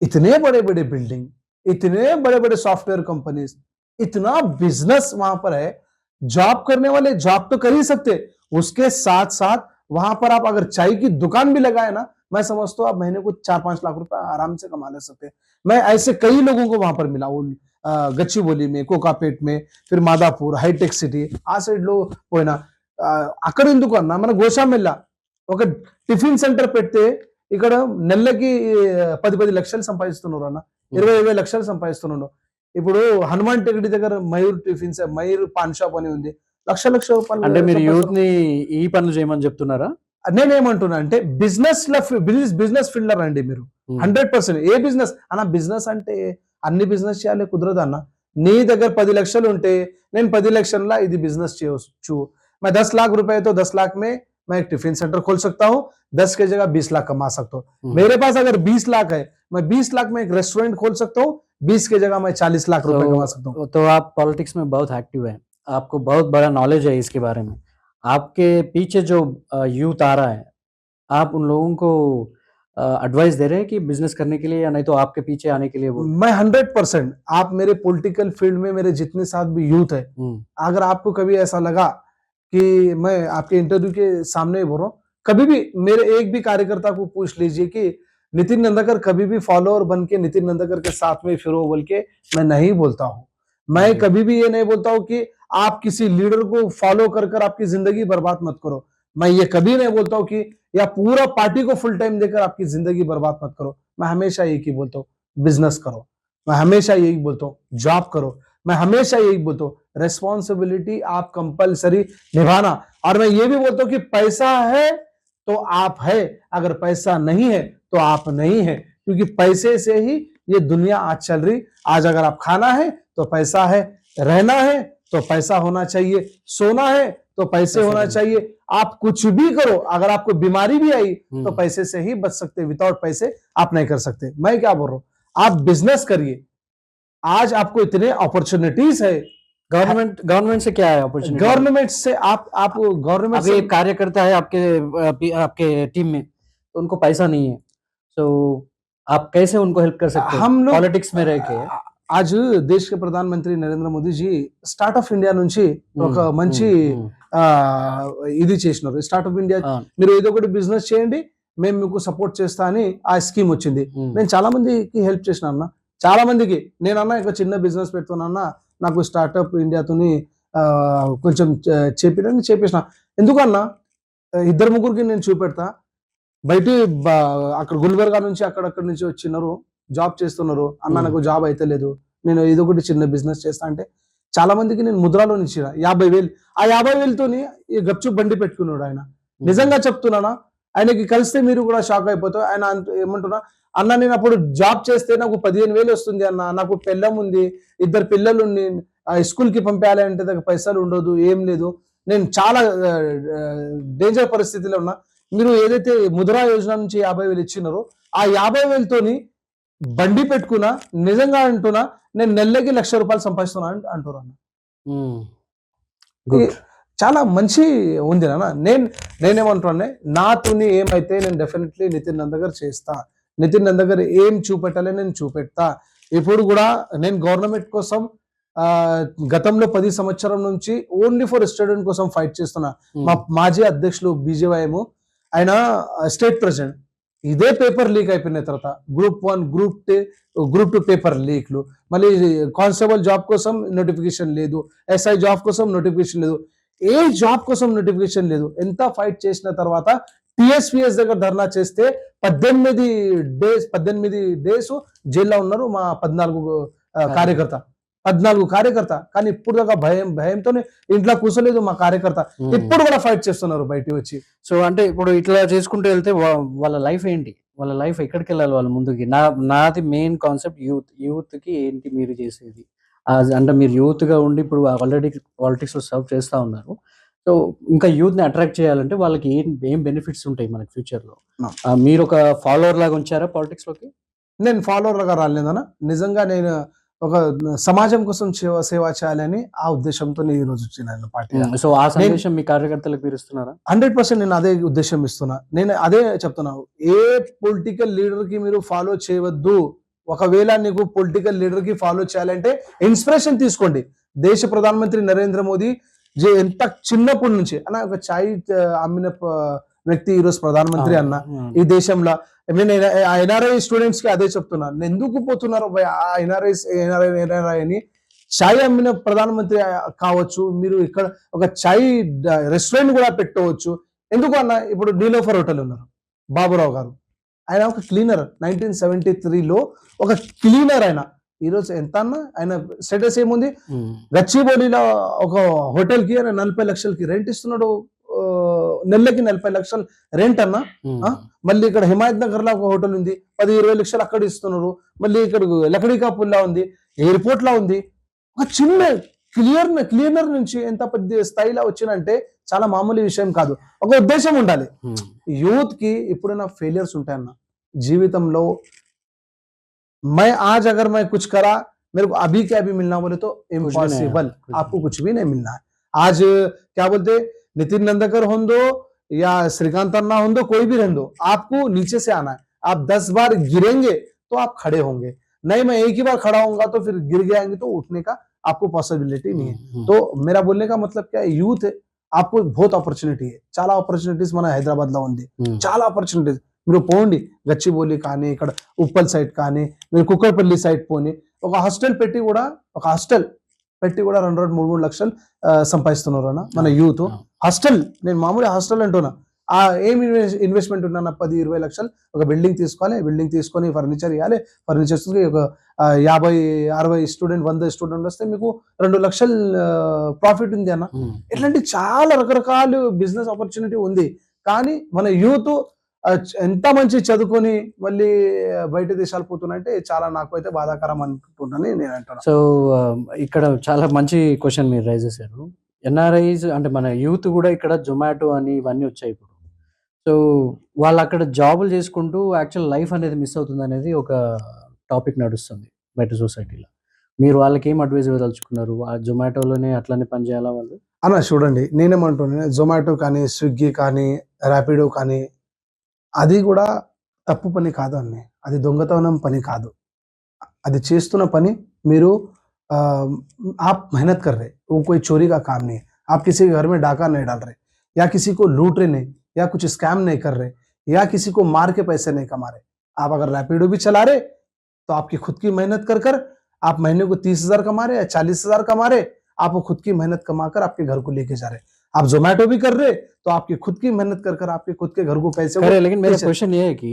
इतने बड़े-बड़े बिल्डिंग, इतने बड़े-बड़े सॉफ्टवेयर कंपनीज, इतना बिजनेस वहां पर है। जॉब करने वाले जॉब तो कर ही सकते, उसके साथ-साथ वहां पर आप अगर चाय की दुकान भी लगाए ना, मैं समझता हूँ आप महीने को 4-5 लाख रुपए आराम से कमा ले सकते हैं। मैं ऐसे कई लोगों को वहां पर मिला, वो गच्चीबोली में, कोकापेट में, फिर मादापुर, హైటెక్ సిటీ ఆ సైడ్ లో పోయినా అక్కడ ఎందుకు అన్నా మన గోషామెల్ల ఒక టిఫిన్ సెంటర్ పెడితే ఇక్కడ నెలకి 10 లక్షలు సంపాదిస్తున్నారు అన్న, 20 లక్షలు సంపాదిస్తున్నాడు. ఇప్పుడు హనుమాన్ టెగడి దగ్గర Mayur tiffins, Mayur pan shop అని ఉంది, లక్ష రూపాయలు అంటే మీరు యూత్ సంపాదిస్తున్నారు. ని ఈ పనులు చేయమని చెప్తున్నారా? నేనేమంటున్నా అంటే బిజినెస్ ఫీల్డర్ అండి మీరు. 100% ఏ బిజినెస్ అన్న, బిజినెస్ అంటే అన్ని బిజినెస్ చేయాలి కుదరదు అన్న. నీ దగ్గర 10 లక్షలు ఉంటే నేను 10 లక్షల ఇది బిజినెస్ చేయొచ్చు. मैं 10 लाख रुपए तो 10 लाख में मैं एक टिफिन सेंटर खोल सकता हूँ, 10 की जगह 20 लाख कमा सकता हूँ। मेरे पास अगर 20 लाख है, मैं 20 लाख में एक रेस्टोरेंट खोल सकता हूँ, 20 की जगह मैं 40 लाख रुपए कमा सकता हूँ। तो आप पॉलिटिक्स में बहुत एक्टिव हैं, आपको बहुत बड़ा नॉलेज है इसके बारे में। आपके पीछे जो यूथ आ रहा है, आप उन लोगों को एडवाइस दे रहे हैं कि बिजनेस करने के लिए, या नहीं तो आपके पीछे आने के लिए बोल? मैं 100% आप मेरे पॉलिटिकल फील्ड में मेरे जितने साथ भी यूथ है, अगर आपको कभी ऐसा लगा कि मैं आपके इंटरव्यू के सामने बोल रहा हूँ, कभी भी मेरे एक भी कार्यकर्ता को पूछ लीजिए कि नितिन नंदाकर कभी भी फॉलोअर बन के नितिन नंदाकर के साथ में फिरो बोल के मैं नहीं बोलता हूँ। मैं कभी भी ये नहीं बोलता हूँ कि आप किसी लीडर को फॉलो कर आपकी जिंदगी बर्बाद मत करो। मैं ये कभी नहीं बोलता हूँ कि या पूरा पार्टी को फुल टाइम देकर आपकी जिंदगी बर्बाद मत करो। मैं हमेशा यही की बोलता हूँ, बिजनेस करो। मैं हमेशा यही बोलता हूँ, जॉब करो। मैं हमेशा यही बोलता हूँ, रेस्पॉन्सिबिलिटी आप कंपलसरी निभाना। और मैं ये भी बोलता हूँ कि पैसा है तो आप है, अगर पैसा नहीं है तो आप नहीं है, क्योंकि पैसे से ही ये दुनिया आज चल रही। आज अगर आप खाना है तो पैसा है, रहना है तो पैसा होना चाहिए, सोना है तो पैसे होना चाहिए। आप कुछ भी करो, अगर आपको बीमारी भी आई तो पैसे से ही बच सकते, विदाउट पैसे आप नहीं कर सकते। मैं क्या बोल रहा हूं, आप बिजनेस करिए। आज आपको इतने अपॉर्चुनिटीज है। गवर्नमेंट से क्या है अपॉर्चुनिटी? गवर्नमेंट से आप गवर्नमेंट अभी से एक कार्यकर्ता है आपके टीम में, तो उनको पैसा नहीं है, तो आप कैसे उनको हेल्प कर सकते हो हम लोग पॉलिटिक्स में रह के? आज देश के प्रधानमंत्री नरेंद्र मोदी जी స్టార్ట్అప్ ఇండియా నుంచి ఒక మంచి ఇది చేసినారు. స్టార్ట్అప్ ఇండియా మీరు ఏదో ఒకటి బిజినెస్ చేయండి, మేము మీకు సపోర్ట్ చేస్తా అని ఆ స్కీమ్ వచ్చింది. నేను చాలా మందికి హెల్ప్ చేసిన అన్న, చాలా మందికి నేనన్నా ఒక చిన్న బిజినెస్ పెడుతున్నా, నాకు స్టార్ట్అప్ ఇండియాతోని కొంచెం చేపించిన. ఎందుకన్నా ఇద్దరు ముగ్గురికి నేను చూపెడతా. బయట అక్కడ గుల్బర్గా నుంచి అక్కడక్కడ నుంచి వచ్చినారు, జాబ్ చేస్తున్నారు. అన్న నాకు జాబ్ అయితే లేదు, నేను ఏదో ఒకటి చిన్న బిజినెస్ చేస్తా అంటే చాలా మందికి నేను ముద్రాలో ఇచ్చిన 50,000. ఆ 50,000తోని ఈ గప్చుప్ బండి పెట్టుకున్నాడు ఆయన. నిజంగా చెప్తున్నానా, ఆయనకి కలిస్తే మీరు కూడా షాక్ అయిపోతారు. ఆయన ఏమంటున్నా, అన్న నేను అప్పుడు జాబ్ చేస్తే నాకు 15,000 వస్తుంది అన్న, నాకు పెళ్ళం ఉంది, 2 పిల్లలు స్కూల్ కి పంపాలి అంటే దగ్గర పైసలు ఉండదు, ఏం లేదు, నేను చాలా డేంజర్ పరిస్థితిలో ఉన్నా. మీరు ఏదైతే ముద్రా యోజన నుంచి 50,000 ఇచ్చినారో ఆ 50,000తోని బండి పెట్టుకున్నా, నిజంగా అంటున్నా, నేను నెలకి ₹1,00,000 సంపాదిస్తున్నా అంటారు అన్న. చాలా మంచి ఉంది అన్న. నేనేమంటున్నా, నాతోని ఏమైతే నేను డెఫినెట్లీ నితిన్ నందగర్ చేస్తా. నితిన్ నందగర్ ఏం చూపెట్టాలి నేను చూపెడతా. ఇప్పుడు కూడా నేను గవర్నమెంట్ కోసం గతంలో 10 సంవత్సరం నుంచి ఓన్లీ ఫర్ స్టూడెంట్ కోసం ఫైట్ చేస్తున్నా. మా మాజీ అధ్యక్షులు బీజేవైఎం ఆయన స్టేట్ ప్రెసిడెంట్. ఇదే పేపర్ లీక్ అయిపోయిన తర్వాత గ్రూప్ 1 గ్రూప్ 2 పేపర్ లీక్లు, మళ్ళీ కానిస్టేబుల్ జాబ్ కోసం నోటిఫికేషన్ లేదు, ఎస్ఐ జాబ్ కోసం నోటిఫికేషన్ లేదు, ఏ జాబ్ కోసం నోటిఫికేషన్ లేదు. ఎంత ఫైట్ చేసిన తర్వాత టిఎస్పిఎస్ దగ్గర ధర్నా చేస్తే 18 డేస్ జైల్లో ఉన్నారు మా 14 కార్యకర్త. కానీ ఇప్పుడు దాకా భయంతో ఇంట్లో కూర్చోలేదు మా కార్యకర్త. ఇప్పుడు కూడా ఫైట్ చేస్తున్నారు బయటికి వచ్చి. సో అంటే ఇప్పుడు ఇట్లా చేసుకుంటూ వెళ్తే వాళ్ళ లైఫ్ ఏంటి, వాళ్ళ లైఫ్ ఎక్కడికి వెళ్ళాలి వాళ్ళ ముందుకి? నాది మెయిన్ కాన్సెప్ట్ యూత్ కి ఏంటి మీరు చేసేది అంటే మీరు యూత్ గా ఉండి ఇప్పుడు ఆల్రెడీ పాలిటిక్స్ లో సర్వ్ చేస్తా ఉన్నారు. సో ఇంకా యూత్ ని అట్రాక్ట్ చేయాలంటే వాళ్ళకి ఏం బెనిఫిట్స్ ఉంటాయి మనకి ఫ్యూచర్ లో? మీరు ఒక ఫాలోవర్ లాగా ఉంచారా పాలిటిక్స్ లోకి? నేను ఫాలోవర్ లాగా రాలేదన్నా, నిజంగా నేను ఒక సమాజం కోసం సేవ చేయాలని ఆ ఉద్దేశంతో నేను ఈ రోజు వచ్చిన పార్టీ. సో ఆ సందేశం మీ కార్యకర్తలకు మీరు ఇస్తున్నారా? 100% నేను అదే ఉద్దేశం ఇస్తున్నా. నేను అదే చెప్తున్నా, ఏ పొలిటికల్ లీడర్ కి మీరు ఫాలో చేయవద్దు. ఒకవేళ నీకు పొలిటికల్ లీడర్ కి ఫాలో చేయాలంటే ఇన్స్పిరేషన్ తీసుకోండి. దేశ ప్రధానమంత్రి నరేంద్ర మోదీ ఎంత చిన్నప్పటి నుంచి అన్న ఒక చాయ్ అమ్మిన వ్యక్తి ఈరోజు ప్రధానమంత్రి అన్న ఈ దేశంలో. నేను ఎన్ఆర్ఐ స్టూడెంట్స్ కి అదే చెప్తున్నా, ఎందుకు పోతున్నారు ఎన్ఆర్ఐ అని? చాయ్ అమ్మిన ప్రధానమంత్రి కావచ్చు, మీరు ఇక్కడ ఒక చాయ్ రెస్టారెంట్ కూడా పెట్టవచ్చు. ఎందుకు అన్న? ఇప్పుడు నీలోఫర్ హోటల్ ఉన్నారు బాబురావు గారు, ఆయన ఒక క్లీనర్. 1973లో ఒక క్లీనర్ ఆయన. ఈరోజు ఎంత అన్న ఆయన స్టేటస్ ఏముంది? గచ్చిబౌలిలో ఒక హోటల్ కి ఆయన 40 లక్షలకి రెంట్ ఇస్తున్నాడు, నెలకి 40 లక్షలు రెంట్ అన్న. మళ్ళీ ఇక్కడ హిమాయత్ నగర్ లో ఒక హోటల్ ఉంది, 10-20 లక్షలు అక్కడ ఇస్తున్నారు. మళ్ళీ ఇక్కడ లకడీకా పుల్లా ఉంది, ఎయిర్పోర్ట్ లా ఉంది. ఒక చిన్న క్లీనర్ నుంచి ఎంత పెద్ద స్థాయిలో వచ్చినంటే చాలా మామూలు విషయం కాదు. ఒక ఉద్దేశం ఉండాలి. యూత్ కి ఎప్పుడైనా ఫెయిలియర్స్ ఉంటాయన్న జీవితంలో. मैं आज अगर मैं कुछ करा, मेरे को अभी क्या भी मिलना बोले तो इम्पॉसिबल, आपको कुछ भी नहीं मिलना है. आज क्या बोलते, नितिन नंदकर हो दो या श्रीकांत अन्ना हो दो, कोई भी रहने दो, आपको नीचे से आना है. आप 10 बार गिरेंगे तो आप खड़े होंगे. नहीं मैं एक ही बार खड़ा होऊंगा तो फिर गिर जाएंगे तो उठने का आपको पॉसिबिलिटी नहीं है. तो मेरा बोलने का मतलब क्या है, यूथ है, आपको बहुत अपॉर्चुनिटी है. చాలా ఆపర్చునిటీస్ మన హైదరాబాద్ లో ఉంది, చాలా ఆపర్చునిటీస్. మీరు పోండి, గచ్చిబౌలి కానీ ఇక్కడ ఉప్పల్ సైడ్ కానీ, మీరు కుక్కర్పల్లి సైడ్ పోని, ఒక హాస్టల్ పెట్టి కూడా 2-3 లక్షలు సంపాదిస్తున్నారు అన్న మన యూత్. హాస్టల్, నేను మామూలు హాస్టల్ అంటున్నా. ఆ ఏం ఇన్వెస్ట్మెంట్ ఉన్నా 10-20 లక్షలు ఒక బిల్డింగ్ తీసుకోవాలి, బిల్డింగ్ తీసుకొని ఫర్నిచర్ ఇవ్వాలి, ఫర్నిచర్ ఒక 50-60 స్టూడెంట్ 100 స్టూడెంట్ వస్తే మీకు 2 లక్షలు ప్రాఫిట్ ఉంది అన్న. ఇట్లాంటి చాలా రకరకాల బిజినెస్ ఆపర్చునిటీ ఉంది. కానీ మన యూత్ ఎంత మంచి చదువుకొని మళ్ళీ బయట దేశాలు పోతున్నాయంటే చాలా నాకైతే బాధాకరం అనుకుంటున్నాను నేను అంటున్నాను. సో ఇక్కడ చాలా మంచి క్వశ్చన్ మీరు రైజ్ చేశారు. ఎన్ఆర్ఐస్ అంటే మన యూత్ కూడా ఇక్కడ జొమాటో అని ఇవన్నీ వచ్చాయి ఇప్పుడు. సో వాళ్ళు అక్కడ జాబులు చేసుకుంటూ యాక్చువల్ లైఫ్ అనేది మిస్ అవుతుంది అనేది ఒక టాపిక్ నడుస్తుంది బయట సొసైటీలో. మీరు వాళ్ళకి ఏం అడ్వైజ్ ఇవ్వదలుచుకున్నారు? ఆ జొమాటోలోనే అట్లనే పని చేయాలా వాళ్ళు? అన్న చూడండి, నేనేమంటున్నాను, జొమాటో కానీ, స్విగ్గీ కానీ, ర్యాపిడో కానీ, అది కూడా తప్పు పని కాదు అండి. అది దొంగతనం పని కాదు. అది చేస్తున్న పని మీరు आप मेहनत कर रहे, वो कोई चोरी का काम नहीं है। आप किसी के घर में डाका नहीं डाल रहे, या किसी को लूट रहे नहीं, या कुछ स्कैम नहीं कर रहे, या किसी को मार के पैसे नहीं कमा रहे। आप अगर रैपिडो भी चला रहे, तो आपकी खुद की मेहनत कर कर आप महीने को 30,000 कमा रहे या 40,000 कमा रहे, आप वो खुद की मेहनत कमाकर आपके घर को लेके जा रहे। आप ज़ोमैटो भी कर रहे, तो आपकी खुद की मेहनत कर कर आपके खुद के घर को पैसे खैर है, लेकिन मेरा बेच- क्वेश्चन ये है कि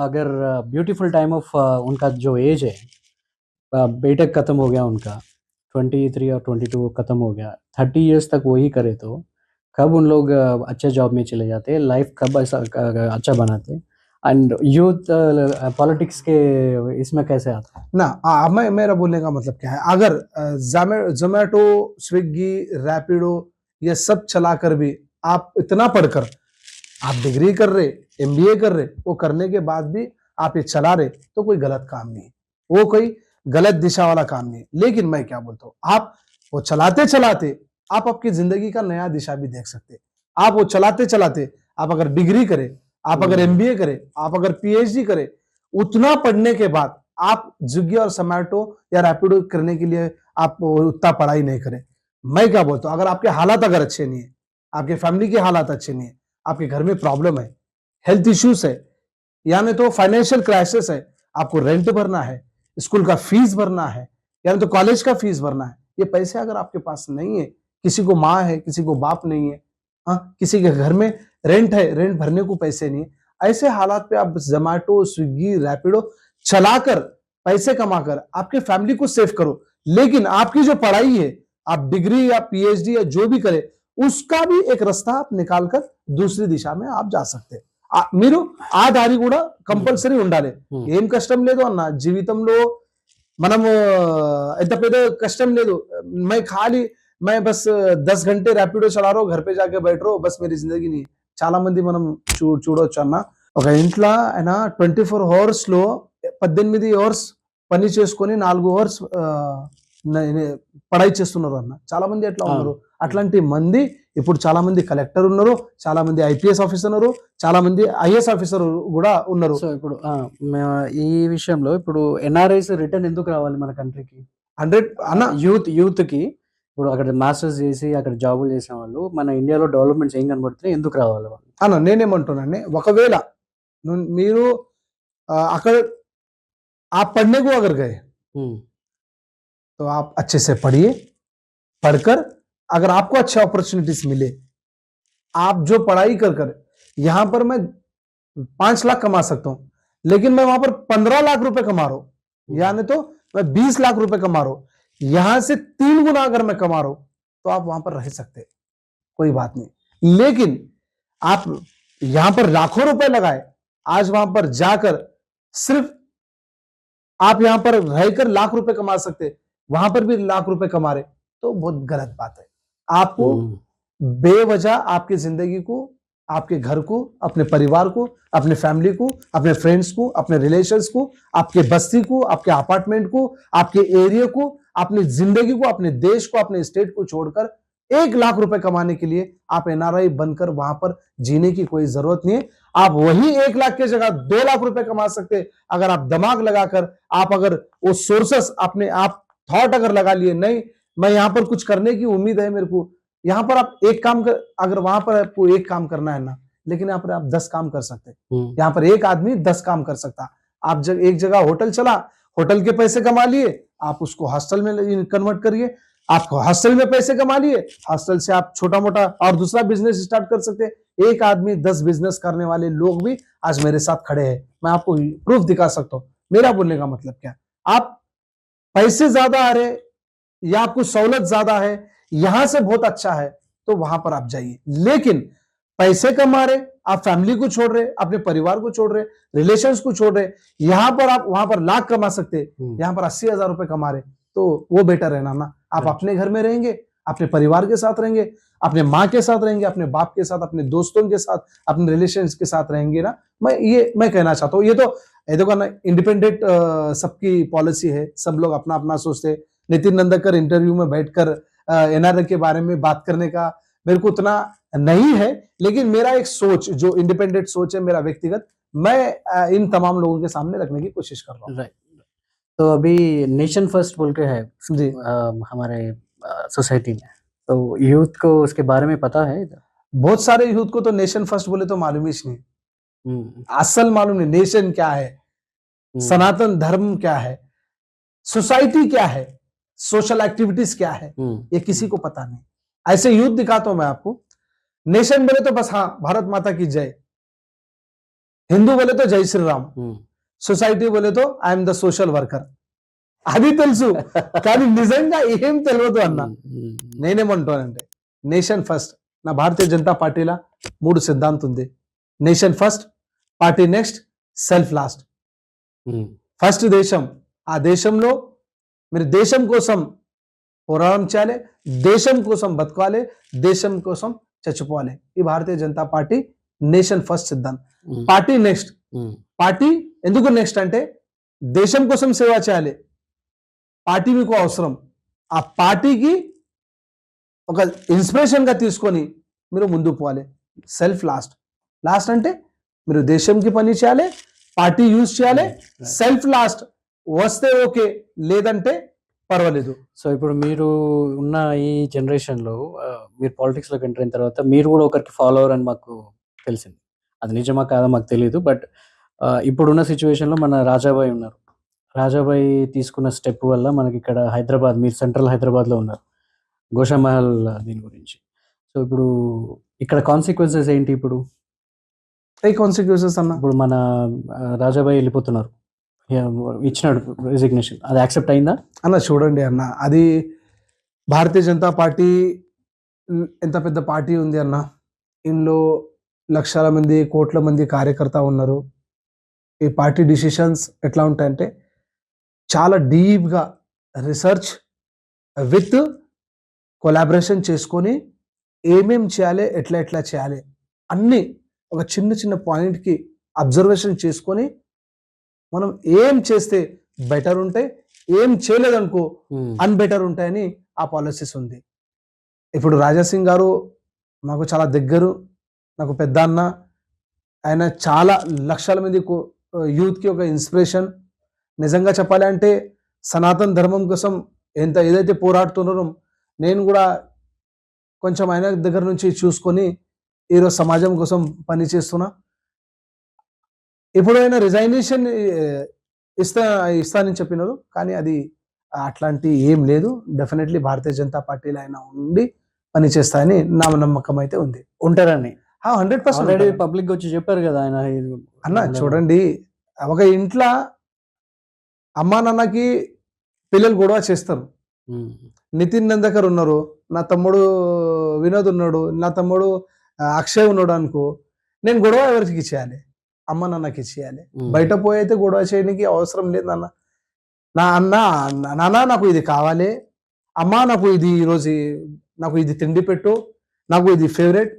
अगर ब्यूटीफुल टाइम ऑफ उनका जो एज है, बीटेक खत्म हो गया उनका, 23 और 22 खत्म हो गया, 30 इयर्स तक वही करे तो कब उन लोग अच्छे जॉब में चले जाते हैं, लाइफ कब ऐसा अच्छा बनाते हैं, एंड यूथ पॉलिटिक्स के इसमें कैसे आता है? ना मैं मेरा बोलने का मतलब क्या है, अगर जोमेटो, स्विगी, रैपिडो ये सब चलाकर भी आप इतना पढ़कर आप डिग्री कर रहे, एमबीए कर रहे, वो करने के बाद भी आप ये चला रहे, तो कोई गलत काम नहीं है, वो कोई गलत दिशा वाला काम नहीं है। लेकिन मैं क्या बोलता हूँ, आप वो चलाते चलाते आप आपकी जिंदगी का नया दिशा भी देख सकते। आप वो चलाते चलाते आप अगर डिग्री करें, आप अगर एमबीए करें, आप अगर पीएचडी करें, उतना पढ़ने के बाद आप स्विगी और जोमैटो या रैपिडो करने के लिए आप उतना पढ़ाई नहीं करें। मैं क्या बोलता हूँ, अगर आपके हालात अगर अच्छे नहीं है, आपके फैमिली के हालात अच्छे नहीं है, आपके घर में प्रॉब्लम है, हेल्थ इश्यूज है, यानी तो फाइनेंशियल क्राइसिस है, आपको रेंट भरना है, स्कूल का फीस भरना है, यानी तो कॉलेज का फीस भरना है, ये पैसे अगर आपके पास नहीं है, किसी को माँ है, किसी को बाप नहीं है, हाँ, किसी के घर में रेंट है, रेंट भरने को पैसे नहीं है, ऐसे हालात पे आप जोमैटो, स्विगी, रैपिडो चलाकर पैसे कमाकर आपके फैमिली को सेव करो। लेकिन आपकी जो पढ़ाई है, आप डिग्री या पीएचडी या जो भी करें, उसका भी एक रास्ता आप निकालकर दूसरी दिशा में आप जा सकते हैं। మీరు ఆ దారి కూడా కంపల్సరీ ఉండాలి. ఏం కష్టం లేదు అన్న జీవితంలో, మనము ఎంత పెద్ద కష్టం లేదు. मैं बस 10 घंटे रैपिडो चला रहा हूँ, घर पे जाके बैठ रहा हूँ, बस मेरी जिंदगी नहीं. చాలా మంది మనం చూడొచ్చు అన్న, ఒక ఇంట్లో ఆయన 24 అవర్స్ లో 18 అవర్స్ పని చేసుకొని 4 అవర్స్ పడాయి చేస్తున్నారు అన్న. చాలా మంది ఎట్లా ఉన్నారు, అట్లాంటి మంది ఇప్పుడు చాలా మంది కలెక్టర్ ఉన్నారు, చాలా మంది ఐపీఎస్ ఆఫీసర్ ఉన్నారు, చాలా మంది ఐఏఎస్ ఆఫీసర్ కూడా ఉన్నారు. సో ఇప్పుడు ఈ విషయంలో ఇప్పుడు ఎన్ఆర్ఐస్ రిటర్న్ ఎందుకు రావాలి మన కంట్రీకి? 100 అన్న యూత్ కి ఇప్పుడు అక్కడ మాస్టర్స్ చేసి అక్కడ జాబులు చేసిన వాళ్ళు మన ఇండియాలో డెవలప్మెంట్స్ ఏం కనబడుతున్నాయి, ఎందుకు రావాలి వాళ్ళు? అన్న నేనేమంటున్నానండి, ఒకవేళ మీరు అక్కడ आप पढ़ने को अगर गए तो आप अच्छे से पढ़िए, पढ़कर अगर आपको अच्छे अपॉर्चुनिटीज मिले, आप जो पढ़ाई कर कर यहां पर मैं 5 लाख कमा सकता हूं, लेकिन मैं वहां पर 15 लाख रुपए कमा रहा हूं, यानी तो मैं 20 लाख रुपए कमा रहा हूं, यहां से 3 गुना अगर मैं कमा रहा हूं, तो आप वहां पर रह सकते, कोई बात नहीं. लेकिन आप यहां पर लाखों रुपए लगाए, आज वहां पर जाकर सिर्फ आप यहां पर रहकर लाख रुपए कमा सकते, वहां पर भी लाख रुपए कमा रहे, तो बहुत गलत बात है. आपको बेवजह आपकी जिंदगी को, आपके घर को, अपने परिवार को, अपने फैमिली को, अपने फ्रेंड्स को, अपने रिलेशंस को, आपके बस्ती को, आपके अपार्टमेंट को, आपके एरिया को, अपनी जिंदगी को, अपने देश को, अपने स्टेट को छोड़कर 1 लाख रुपए कमाने के लिए आप एनआरआई बनकर वहां पर जीने की कोई जरूरत नहीं है. आप वही 1 लाख की जगह 2 लाख रुपए कमा सकते, अगर आप दिमाग लगाकर, आप अगर वो सोर्सेस अपने आप थॉट अगर लगा लिए, नहीं मैं यहां पर कुछ करने की उम्मीद है मेरे को, यहां पर आप एक काम कर, अगर वहां पर आपको एक काम करना है ना, लेकिन यहाँ पर आप 10 काम कर सकते. यहाँ पर एक आदमी 10 काम कर सकता. आप एक जगह होटल चला, होटल के पैसे कमा लिए, आप उसको हॉस्टल में कन्वर्ट करिए, आप हॉस्टल में पैसे कमा लिए, हॉस्टल से आप छोटा मोटा और दूसरा बिजनेस स्टार्ट कर सकते. एक आदमी 10 बिजनेस करने वाले लोग भी आज मेरे साथ खड़े हैं, मैं आपको प्रूफ दिखा सकता हूं. मेरा बोलने का मतलब क्या, आप पैसे ज्यादा आ रहे या आपको सहूलत ज्यादा है, यहां से बहुत अच्छा है, तो वहां पर आप जाइए. लेकिन पैसे कमा रहे, आप फैमिली को छोड़ रहे, अपने परिवार को छोड़ रहे, रिलेशंस को छोड़ रहे, यहां पर आप वहां पर लाख कमा सकते, यहां पर 80,000 रुपए कमा रहे, तो वो बेटर है ना. आप अपने घर में रहेंगे, अपने परिवार के साथ रहेंगे, अपने माँ के साथ रहेंगे, अपने बाप के साथ, अपने दोस्तों के साथ, अपने रिलेशंस के साथ रहेंगे ना. मैं कहना चाहता हूँ, ये तो देखो ना, इंडिपेंडेंट सबकी पॉलिसी है, सब लोग अपना अपना सोचते. नितिन नंदकर इंटरव्यू में बैठकर एनआरए के बारे में बात करने का मेरे को उतना नहीं है, लेकिन मेरा एक सोच, जो इंडिपेंडेंट सोच है मेरा व्यक्तिगत, मैं इन तमाम लोगों के सामने रखने की कोशिश कर रहा हूँ। राइट। तो अभी नेशन फर्स्ट बोल के है जी। हमारे सोसाइटी में, तो यूथ को उसके बारे में पता है इधर? बहुत सारे यूथ को तो नेशन फर्स्ट बोले तो मालूम ही नहीं, असल मालूम नहीं नेशन क्या है, सनातन धर्म क्या है, सोसाइटी क्या है, सोशल एक्टिविटीज क्या है, ये किसी को पता नहीं। ऐसे यूथ दिखाता हूं मैं आपको। नेशन बोले तो बस हाँ भारत माता की जय, हिंदू बोले तो जय श्री राम, సొసైటీ బోలేతో ఐఎమ్ ద సోషల్ వర్కర్, అది తెలుసు కానీ నిజంగా ఏం తెలియదు అన్న. నేనేమంటానంటే నేషన్ ఫస్ట్, నా భారతీయ జనతా పార్టీలా 3 సిద్ధాంతం ఉంది. Nation first, party next, self last. First దేశం, ఆ దేశంలో మీరు దేశం కోసం పోరాటం చేయాలి, దేశం కోసం బతకాలి, దేశం కోసం చచ్చిపోవాలి. ఈ Bharatiya Janata party nation first సిద్ధాంతం. పార్టీ నెక్స్ట్, పార్టీ ఎందుకు నెక్స్ట్ అంటే దేశం కోసం సేవ చేయాలి, పార్టీ మీకు అవసరం, ఆ పార్టీకి ఒక ఇన్స్పిరేషన్ గా తీసుకొని మీరు ముందుకు పోవాలి. సెల్ఫ్ లాస్ట్, లాస్ట్ అంటే మీరు దేశంకి పని చేయాలి, పార్టీ యూజ్ చేయాలి, సెల్ఫ్ లాస్ట్ వస్తే ఓకే, లేదంటే పర్వాలేదు. సో ఇప్పుడు మీరు ఉన్న ఈ జనరేషన్లో మీరు పాలిటిక్స్లోకి ఎంటర్ అయిన తర్వాత మీరు కూడా ఒకరికి ఫాలోవర్ అని మాకు తెలిసింది. అది నిజమా కాదా మాకు తెలియదు. బట్ ఇప్పుడున్న సిచ్యువేషన్లో మన రాజాబాయి ఉన్నారు. రాజాబాయి తీసుకున్న స్టెప్ వల్ల మనకి ఇక్కడ హైదరాబాద్, మీరు సెంట్రల్ హైదరాబాద్లో ఉన్నారు, గోషామహల్ దీని గురించి. సో ఇప్పుడు ఇక్కడ కాన్సిక్వెన్సెస్ ఏంటి? ఇప్పుడు ఏ కాన్సిక్వెన్సెస్ అన్న? ఇప్పుడు మన రాజాబాయి వెళ్ళిపోతున్నారు, ఇచ్చినాడు రిజిగ్నేషన్, అది యాక్సెప్ట్ అయిందా అన్న? చూడండి అన్న, అది భారతీయ జనతా పార్టీ ఎంత పెద్ద పార్టీ ఉంది అన్న, ఇందులో లక్షల మంది, కోట్ల మంది కార్యకర్త ఉన్నారు. ఈ పార్టీ డిసిషన్స్ ఎట్లా ఉంటాయంటే చాలా డీప్గా రీసెర్చ్ విత్ కొలాబరేషన్ చేసుకొని ఏమేం చేయాలి, ఎట్లా ఎట్లా చేయాలి అన్ని ఒక చిన్న చిన్న పాయింట్కి అబ్జర్వేషన్ చేసుకొని మనం ఏం చేస్తే బెటర్ ఉంటాయి, ఏం చేయలేదనుకో అన్బెటర్ ఉంటాయని ఆ పాలసీస్ ఉంది. ఇప్పుడు రాజాసింగ్ గారు మాకు చాలా దగ్గరు, నాకు పెద్ద అన్న. ఆయన చాలా లక్షల మంది యూత్కి ఒక ఇన్స్పిరేషన్. నిజంగా చెప్పాలి అంటే సనాతన ధర్మం కోసం ఏదైతే పోరాడుతున్నారో నేను కూడా కొంచెం ఆయన దగ్గర నుంచి చూసుకొని ఈరోజు సమాజం కోసం పని చేస్తున్నా. ఇప్పుడు ఆయన రిజైనేషన్ ఇస్తానని చెప్పినారు, కానీ అది అట్లాంటి ఏం లేదు. డెఫినెట్లీ భారతీయ జనతా పార్టీలో ఆయన ఉండి పని చేస్తాయని నా నమ్మకం అయితే ఉంది. ఉంటారని 100% పబ్లిక్ వచ్చి చెప్పారు కదా ఆయన. అన్న చూడండి, ఒక ఇంట్లో అమ్మా నాన్నకి పిల్లలు గొడవ చేస్తారు. నితిన్ నందకర్ ఉన్నారు, నా తమ్ముడు వినోద్ ఉన్నాడు, నా తమ్ముడు అక్షయ్ ఉన్నాడు అనుకో, నేను గొడవ ఎవరికి చేయాలి? అమ్మ నాన్నకి చేయాలి. బయట పోయి అయితే గొడవ చేయడానికి అవసరం లేదు నాన్న. నా అన్న నాన్న నాకు ఇది కావాలి, అమ్మ నాకు ఇది ఈరోజు నాకు ఇది తిండి పెట్టు, నాకు ఇది ఫేవరెట్.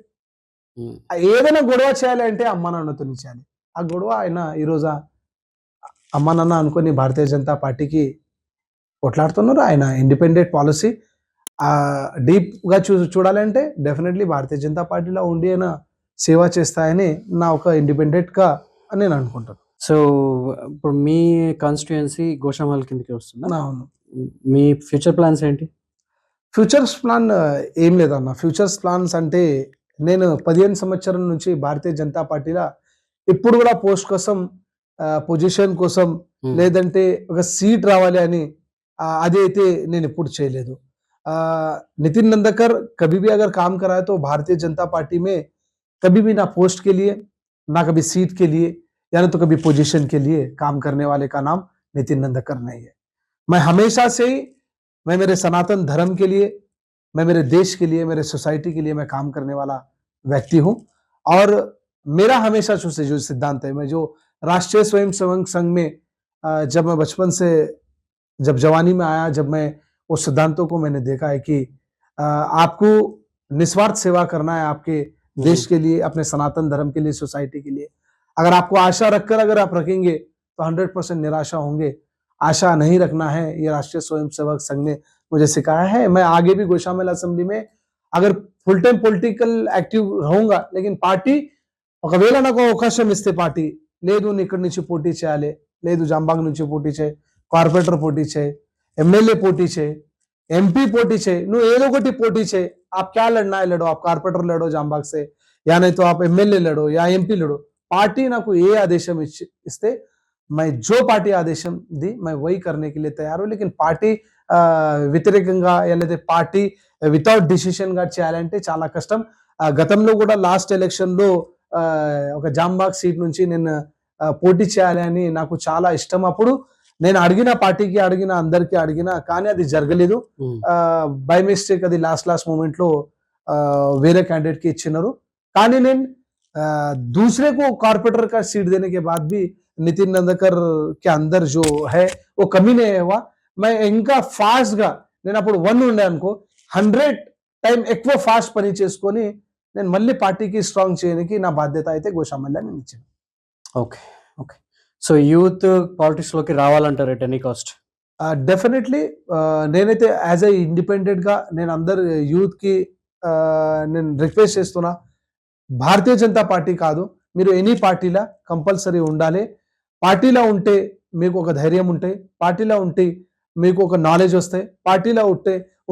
ఏదైనా గొడవ చేయాలి అంటే అమ్మ నాన్నతో చేయాలి. ఆ గొడవ ఆయన ఈరోజు అమ్మ నాన్న అనుకొని భారతీయ జనతా పార్టీకి కొట్లాడుతున్నారు. ఆయన ఇండిపెండెంట్ పాలసీ డీప్గా చూడాలంటే డెఫినెట్లీ భారతీయ జనతా పార్టీలో ఉండి అయినా సేవ చేస్తాయని నా ఒక ఇండిపెండెంట్గా అని నేను అనుకుంటాను. సో ఇప్పుడు మీ కాన్స్టిట్యుయెన్సీ గోషామహల్ కిందకి వస్తుంది. అవును. మీ ఫ్యూచర్ ప్లాన్స్ ఏంటి? ఫ్యూచర్స్ ప్లాన్ ఏం లేదన్న. ఫ్యూచర్స్ ప్లాన్స్ అంటే నేను 15 సంవత్సరం నుంచి భారతీయ జనతా పార్టీలో ఇప్పుడు కూడా పోస్ట్ కోసం, పొజిషన్ కోసం, లేదంటే ఒక సీట్ రావాలి అని అది అయితే నేను ఎప్పుడు చేయలేదు. नितिन नंदकर कभी भी अगर काम कराए तो भारतीय जनता पार्टी में कभी भी ना पोस्ट के लिए, ना कभी सीट के लिए, या ना तो कभी पोजीशन के लिए काम करने वाले का नाम नितिन नंदकर नहीं है. मैं हमेशा से ही मैं मेरे सनातन धर्म के लिए, मैं मेरे देश के लिए, मेरे सोसाइटी के लिए मैं काम करने वाला व्यक्ति हूं. और मेरा हमेशा जो सिद्धांत है, मैं जो राष्ट्रीय स्वयंसेवक संघ में जब मैं बचपन से, जब जवानी में आया, जब मैं उस सिद्धांतों को मैंने देखा है कि आपको निस्वार्थ सेवा करना है आपके देश के लिए, अपने सनातन धर्म के लिए, सोसाइटी के लिए. अगर आपको आशा रखकर अगर आप रखेंगे तो 100% निराशा होंगे. आशा नहीं रखना है, ये राष्ट्रीय स्वयंसेवक संघ ने मुझे सिखाया है. मैं आगे भी गोशामहल असेंबली में अगर फुल टाइम పొలిటికల్ యాక్టివ్ रहूंगा, लेकिन పార్టీ ఒకవేళ నాకు అవకాశం ఇస్తే పార్టీ లేదు నువ్వు ఇక్కడి నుంచి పోటీ చేయాలి, లేదు జాంబాగ్ నుంచి పోటీ చేయి, కార్పొరేటర్ పోటీ చేయి, ఎమ్మెల్యే పోటీ చేయి, ఎంపీ పోటీ చేయి, నువ్వు ఏదో ఒకటి పోటీ చేయి. आप क्या लड़ना है लड़ो, आप कारपोरेटर लड़ो जामबाग से, या नहीं तो आप एमएलए लड़ो या एमपी लड़ो. पार्टी నాకు ఏ ఆదేశం ఇస్తే मैं जो पार्टी आदेशం दी मैं वही करने के लिए तैयार हूँ. लेकिन పార్టీ వ్యతిరేకంగా లేదా పార్టీ వితౌట్ డిసిషన్ గా చేయాలంటే చాలా కష్టం. గతంలో కూడా లాస్ట్ ఎలక్షన్ లో ఒక జాంబాగ్ సీట్ నుంచి నేను పోటీ చేయాలి అని నాకు చాలా ఇష్టం. అప్పుడు నేను అడిగిన పార్టీకి అడిగిన అందరికి అడిగిన, కానీ అది జరగలేదు. బై మిస్టేక్ అది లాస్ట్ మూమెంట్ లో వేరే कैंडिडेट की इच्छिनाరు. కానీ నేను दूसरे को कॉर्पोरेटर का सीट देने के बाद भी नितिन नंदकर के अंदर जो है वो कमी नहीं हुआ. मैं ఇంకా ఫాస్ట్ గా నేను అప్పుడు 1 ఉండే అనుకో 100 టైం ఎక్కువ ఫాస్ట్ పని చేసుకొని నేను మళ్ళీ పార్టీకి స్ట్రాంగ్ చేయడానికి నా బాధ్యత అయితే గోషామల్లా నేను ఇచ్చాను. Okay okay. So youth politics లోకి రావాలంటారు ఎట్ ఎనీ కాస్ట్? డెఫినెట్లీ నేనైతే యాజ్ ఏ ఇండిపెండెంట్ గా నేను అందరు యూత్ కి నేను రిక్వెస్ట్ చేస్తున్నా, భారతీయ జనతా పార్టీ కాదు, మీరు ఎనీ పార్టీలా కంపల్సరీ ఉండాలి. పార్టీలో ఉంటే మీకు ఒక ధైర్యం ఉంటాయి, పార్టీలో ఉంటే మీకు ఒక నాలెడ్జ్ వస్తాయి, పార్టీలో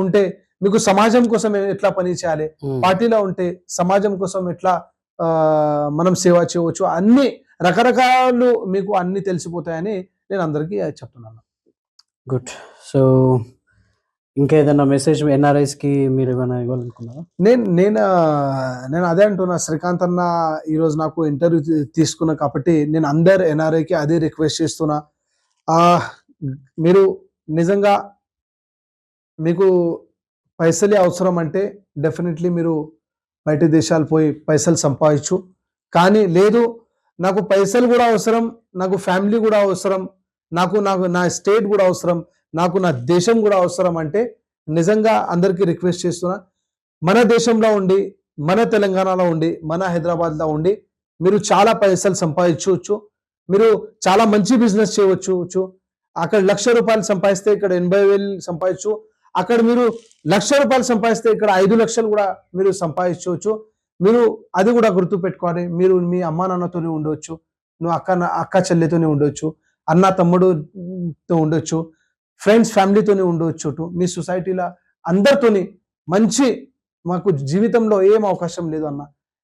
ఉంటే మీకు సమాజం కోసం ఎట్లా పని చేయాలి, పార్టీలో ఉంటే సమాజం కోసం ఎట్లా మనం సేవ చేయవచ్చు, అన్ని రకరకాలు మీకు అన్ని తెలిసిపోతాయని నేను అందరికీ చెప్తున్నాను. గుడ్. సో ఇంకేదైనా మెసేజ్ ఎన్ఆర్ఐస్ కి మీరు ఏమైనా ఇవ్వాలనుకున్నారా? నేను అదే అంటున్నా, శ్రీకాంత్ అన్న ఈరోజు నాకు ఇంటర్వ్యూ తీసుకున్నా కాబట్టి నేను అందరు ఎన్ఆర్ఐకి అదే రిక్వెస్ట్ చేస్తున్నా. మీరు నిజంగా మీకు పైసలే అవసరం అంటే డెఫినెట్లీ మీరు బయట దేశాలు పోయి పైసలు సంపాదించు. కానీ లేదు నాకు పైసలు కూడా అవసరం, నాకు ఫ్యామిలీ కూడా అవసరం, నాకు నా స్టేట్ కూడా అవసరం, నాకు నా దేశం కూడా అవసరం అంటే నిజంగా అందరికీ రిక్వెస్ట్ చేస్తున్నా, మన దేశంలో ఉండి, మన తెలంగాణలో ఉండి, మన హైదరాబాద్లో ఉండి మీరు చాలా పైసలు సంపాదించవచ్చు, మీరు చాలా మంచి బిజినెస్ చేయవచ్చు. అక్కడ ₹1,00,000 సంపాదిస్తే ఇక్కడ 80,000 సంపాదించు, అక్కడ మీరు ₹1,00,000 సంపాదిస్తే ఇక్కడ 5 లక్షలు కూడా మీరు సంపాదించవచ్చు. మీరు అది కూడా గుర్తు పెట్టుకోవాలి. మీరు మీ అమ్మా నాన్నతోనే ఉండవచ్చు, నువ్వు అక్క చెల్లితోనే ఉండొచ్చు, అన్న తమ్ముడుతో ఉండొచ్చు, ఫ్రెండ్స్ ఫ్యామిలీతోనే ఉండవచ్చు, మీ సొసైటీలో అందరితోని మంచి. మాకు జీవితంలో ఏం అవకాశం లేదు అన్న,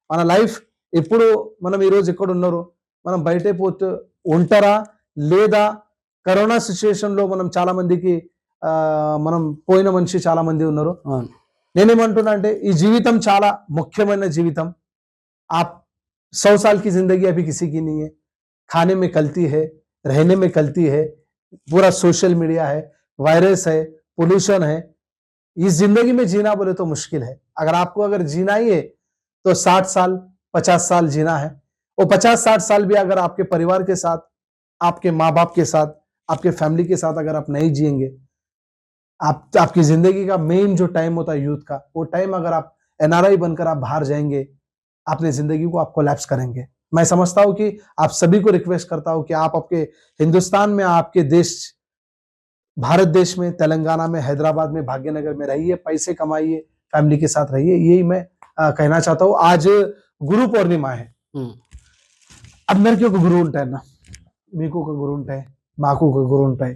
మన లైఫ్ ఇప్పుడు మనం ఈరోజు ఎక్కడ ఉన్నారు, మనం బయటే పోతే ఉంటారా లేదా, కరోనా సిచ్యుయేషన్ లో మనం చాలా మందికి మనం పోయిన మనిషి చాలా మంది ఉన్నారు. నేనేమంటున్నా అంటే ఈ జీవితం చాలా ముఖ్యమైన జీవితం. आप 100 साल की जिंदगी अभी किसी की नहीं है. खाने में कल्ती है, रहने में कल्ती है, पूरा सोशल मीडिया है, वायरस है, पोल्यूशन है. इस जिंदगी में जीना बोले तो मुश्किल है. अगर जीना ही है तो 60 साल 50 साल जीना है. वो 50-60 साल भी अगर आपके परिवार के साथ, आपके माँ बाप के साथ, आपके फैमिली के साथ अगर आप नहीं जिएंगे, आपकी जिंदगी का मेन जो टाइम होता है यूथ का, वो टाइम अगर आप एनआरआई बनकर आप बाहर जाएंगे, अपनी जिंदगी को आप कोलैप्स करेंगे. मैं समझता हूं कि आप सभी को रिक्वेस्ट करता हूं कि आप आपके हिंदुस्तान में, आपके देश भारत देश में, तेलंगाना में, हैदराबाद में, भाग्यनगर में रहिए, पैसे कमाइए, फैमिली के साथ रहिए. यही मैं कहना चाहता हूं. आज गुरु पूर्णिमा है. అందరికీ ఒక గురువు ఉంటాయన్న, మీకు ఒక గురువు ఉంటాయి, మాకు ఒక గురువు ఉంటాయి,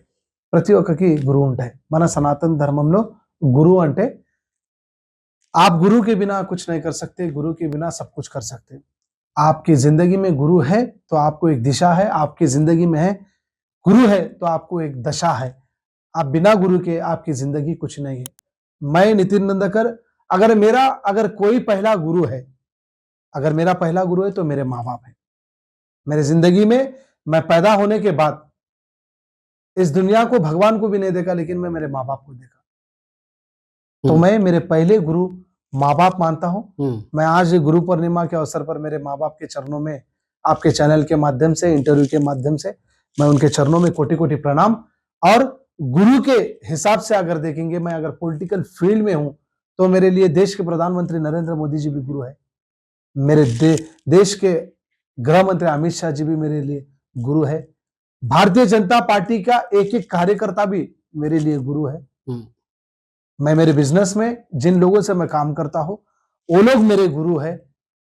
ప్రతి ఒక్కరికి గురువు ఉంటాయి. మన సనాతన ధర్మంలో గురువు అంటే आप गुरु के बिना कुछ नहीं कर सकते, गुरु के बिना सब कुछ कर सकते. आपकी जिंदगी में गुरु है तो आपको एक दिशा है, आपकी जिंदगी में है गुरु है तो आपको एक दशा है. आप बिना गुरु के आपकी जिंदगी कुछ नहीं है. मैं नितिन नंदकर, अगर कोई पहला गुरु है, अगर मेरा पहला गुरु है तो मेरे माँ बाप है. मेरे जिंदगी में मैं पैदा होने के बाद इस दुनिया को भगवान को भी नहीं देखा, लेकिन मैं मेरे माँ बाप को देखा. तो मैं मेरे पहले गुरु माँ बाप मानता हूं. मैं आज गुरु पूर्णिमा के अवसर पर मेरे माँ बाप के चरणों में, आपके चैनल के माध्यम से, इंटरव्यू के माध्यम से, मैं उनके चरणों में कोटि कोटि प्रणाम. और गुरु के हिसाब से अगर देखेंगे, मैं अगर पॉलिटिकल फील्ड में हूं तो मेरे लिए देश के प्रधानमंत्री नरेंद्र मोदी जी भी गुरु है. मेरे देश के गृह मंत्री अमित शाह जी भी मेरे लिए गुरु है. भारतीय जनता पार्टी का एक एक कार्यकर्ता भी मेरे लिए गुरु है. मैं मेरे बिजनेस में जिन लोगों से मैं काम करता हूं वो लोग मेरे गुरु है.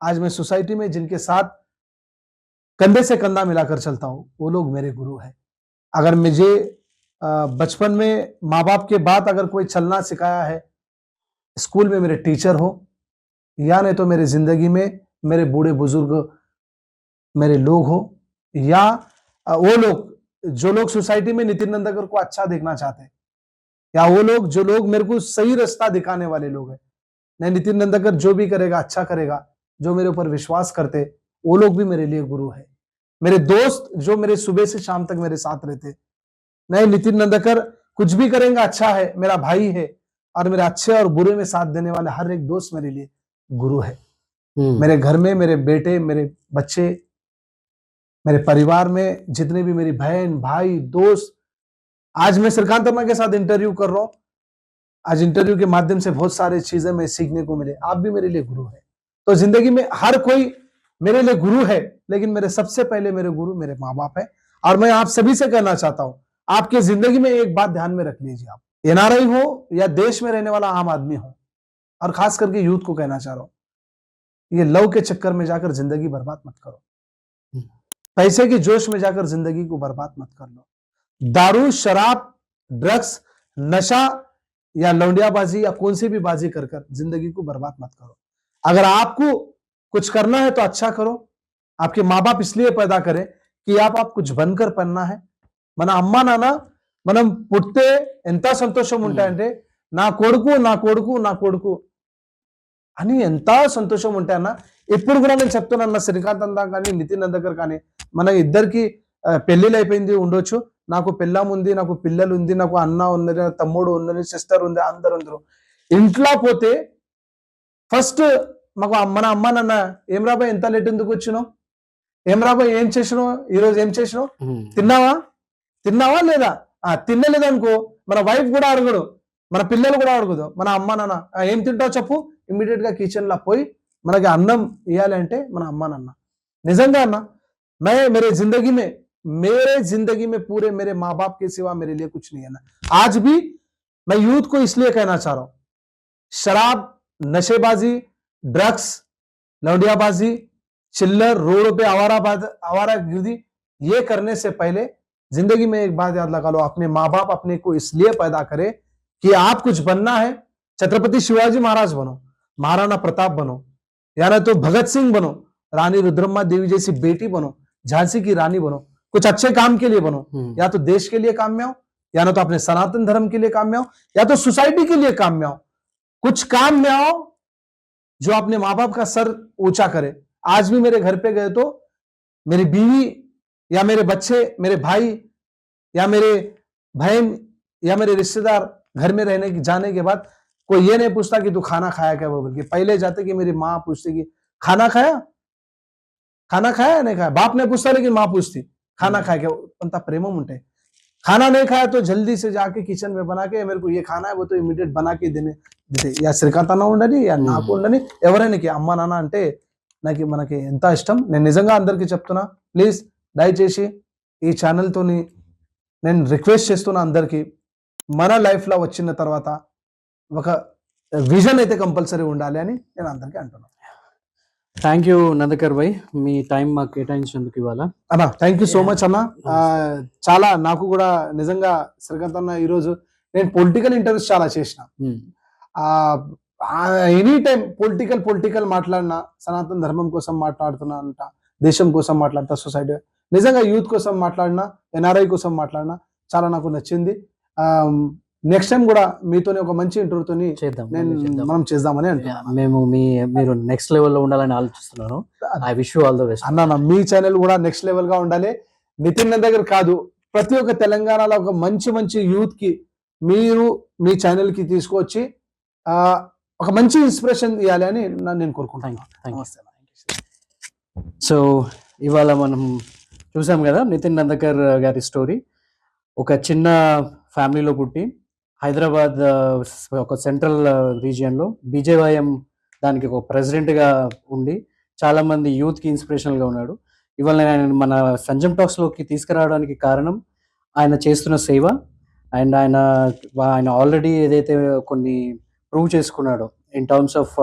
आज मैं सोसाइटी में जिनके साथ कंधे से कंधा मिलाकर चलता हूँ, वो लोग मेरे गुरु है। अगर मुझे बचपन में माँ बाप के बाद अगर कोई चलना सिखाया है, स्कूल में मेरे टीचर हो, या नहीं तो मेरे जिंदगी में मेरे बूढ़े बुजुर्ग मेरे लोग हो, या वो लोग जो लोग सोसाइटी में नितिन नंदकर को अच्छा देखना चाहते हैं, या वो लोग जो लोग मेरे को सही रास्ता दिखाने वाले लोग हैं। नहीं, नितिन नंदकर जो भी करेगा अच्छा करेगा, जो मेरे ऊपर विश्वास करते वो लोग भी मेरे लिए गुरु है। मेरे दोस्त जो मेरे सुबह से शाम तक मेरे साथ रहते, नहीं नितिन नंदकर कुछ भी करेंगे अच्छा है, मेरा भाई है, और मेरे अच्छे और बुरे में साथ देने वाले हर एक दोस्त मेरे लिए गुरु है। मेरे घर में मेरे बेटे, मेरे बच्चे, मेरे परिवार में जितने भी मेरी बहन भाई दोस्त, आज मैं श्रीकांत वर्मा के साथ इंटरव्यू कर रहा हूँ। आज इंटरव्यू के माध्यम से बहुत सारी चीजें मैं सीखने को मिले। आप भी मेरे लिए गुरु है। तो जिंदगी में हर कोई मेरे लिए गुरु है, लेकिन मेरे सबसे पहले मेरे गुरु मेरे माँ बाप है। और मैं आप सभी से कहना चाहता हूं, आपके जिंदगी में एक बात ध्यान में रख लीजिए, आप एनआरआई हो या देश में रहने वाला आम आदमी हो, और खास करके यूथ को कहना चाह रहा हूं, ये लव के चक्कर में जाकर जिंदगी बर्बाद मत करो। पैसे की जोश में जाकर जिंदगी को बर्बाद मत कर लो। दारू, शराब, ड्रग्स, नशा या लौंडियाबाजी या कौन सी भी बाजी कर जिंदगी को बर्बाद मत करो। अगर आपको कुछ करना है तो अच्छा करो। आपके माँ बाप इसलिए पैदा करे कि आप कुछ बनकर पढ़ना है। మన అమ్మ నాన్న మనం పుట్టే ఎంత సంతోషం ఉంటాయంటే నా కొడుకు నా కొడుకు నా కొడుకు అని ఎంత సంతోషం ఉంటాయన్న. ఇప్పుడు కూడా నేను చెప్తున్నా, శ్రీకాంత్ అన్న కానీ నితిన్ నందకర్ కానీ, మన ఇద్దరికి పెళ్లిళ్ళు అయిపోయింది ఉండొచ్చు, నాకు పెళ్ళాం ఉంది, నాకు పిల్లలు ఉంది, నాకు అన్న ఉన్నది, తమ్ముడు ఉన్నది, సిస్టర్ ఉంది, అందరు అందరూ ఇంట్లో పోతే ఫస్ట్ మాకు మన అమ్మ నాన్న ఏం రాబాయ్ ఎంత లేట్ ఎందుకు వచ్చినావు, ఏం రాబాయ్ ఏం చేసినావు, ఈరోజు ఏం చేసినావు, తిన్నావా లేదా, తినలేదనుకో మన వైఫ్ కూడా అడగడు, మన పిల్లలు కూడా అడగదు, మన అమ్మ నాన్న ఏం తింటావు చెప్పు, ఇమ్మీడియట్ గా కిచెన్ లో పోయి మనకి అన్నం ఇవ్వాలి అంటే మన అమ్మ నాన్న. నిజంగా అన్న, मेरे जिंदगी में पूरे मेरे माँ बाप के सिवा मेरे लिए कुछ नहीं है ना. आज भी मैं यूथ को इसलिए कहना चाह रहा हूं, शराब, नशेबाजी, ड्रग्स, लौंडियाबाजी, चिल्लर, रोड पे आवारागर्दी, ये करने से पहले जिंदगी में एक बात याद लगा लो, अपने माँ बाप अपने को इसलिए पैदा करे कि आप कुछ बनना है, छत्रपति शिवाजी महाराज बनो, महाराणा प्रताप बनो, या ना तो भगत सिंह बनो, रानी रुद्रम्मा देवी जैसी बेटी बनो, झांसी की रानी बनो, कुछ अच्छे काम के लिए बनो, या तो देश के लिए काम में आओ, या ना तो अपने सनातन धर्म के लिए काम में आओ, या तो सोसाइटी के लिए काम में आओ, कुछ काम में आओ जो अपने माँ बाप का सर ऊंचा करे. आज भी मेरे घर पे गए तो मेरी बीवी या मेरे बच्चे, मेरे भाई या मेरे बहन या मेरे रिश्तेदार घर में रहने की जाने के बाद कोई ये नहीं पूछता कि तू खाना खाया क्या, वो बल्कि पहले जाते कि मेरी माँ पूछती कि खाना खाया या नहीं खाया. बाप ने पूछता लेकिन माँ पूछती खाना खाया क्या. अंत प्रेम उंटे. खाना नहीं खाया तो जल्दी से जाके किचन में बना के मेरे को ये खाना है वो तो इमीडिएट बना के देते. या శ్రీకాంత్ అన్న ఉండని, యా నాకు ఉండని, ఎవరైనా అమ్మ నాన్న అంటే నాకు మనకి ఎంత ఇష్టం. నేను నిజంగా అందరికీ చెప్తున్నా, ప్లీజ్ దయచేసి ఈ ఛానల్ తోని నేను రిక్వెస్ట్ చేస్తున్నా అందరికీ, మన లైఫ్ లో వచ్చిన తర్వాత ఒక విజన్ అయితే కంపల్సరీ ఉండాలి అని నేను అందరికీ అంటున్నాను. థ్యాంక్ యూ నందకర్ భాయ్, మీ టైం మాకు కేటాయించినందుకు ఇవాళ. అన్న థ్యాంక్ యూ సో మచ్ అన్న. చాలా నాకు కూడా నిజంగా శ్రీకాంత్ అన్న, ఈరోజు నేను పొలిటికల్ ఇంటర్వ్యూస్ చాలా చేసిన, ఎనీ టైం పొలిటికల్ మాట్లాడినా, సనాతన ధర్మం కోసం మాట్లాడుతున్నా అంట, దేశం కోసం మాట్లాడతా, సొసైటీ నిజంగా యూత్ కోసం మాట్లాడినా, ఎన్ఆర్ఐ కోసం మాట్లాడినా చాలా నాకు నచ్చింది. నెక్స్ట్ టైం కూడా మీతోనే ఒక మంచి ఇంటర్వ్యూతోని మనం చేద్దామని అంటున్నాను. మీరు నెక్స్ట్ లెవెల్లో ఉండాలని ఆలోచిస్తున్నాను. I wish you all the best అన్న. మీ ఛానల్ కూడా నెక్స్ట్ లెవెల్ గా ఉండాలి. నితిన్ దగ్గర కాదు, ప్రతి ఒక్క తెలంగాణలో ఒక మంచి యూత్ కి మీరు మీ ఛానల్ కి తీసుకొచ్చి ఒక మంచి ఇన్స్పిరేషన్ ఇవ్వాలి అని నేను కోరుకుంటాను. సో ఇవాళ మనం చూసాం కదా నితిన్ నందకర్ గారి స్టోరీ. ఒక చిన్న ఫ్యామిలీలో పుట్టి హైదరాబాద్ ఒక సెంట్రల్ రీజియన్లో బీజేవైఎం దానికి ఒక ప్రెసిడెంట్గా ఉండి చాలామంది యూత్కి ఇన్స్పిరేషనల్గా ఉన్నాడు. ఇవాళ నేను మన సంజమ్ టాక్స్లోకి తీసుకురావడానికి కారణం ఆయన చేస్తున్న సేవ, అండ్ ఆయన ఆల్రెడీ ఏదైతే కొన్ని ప్రూవ్ చేసుకున్నాడో in terms of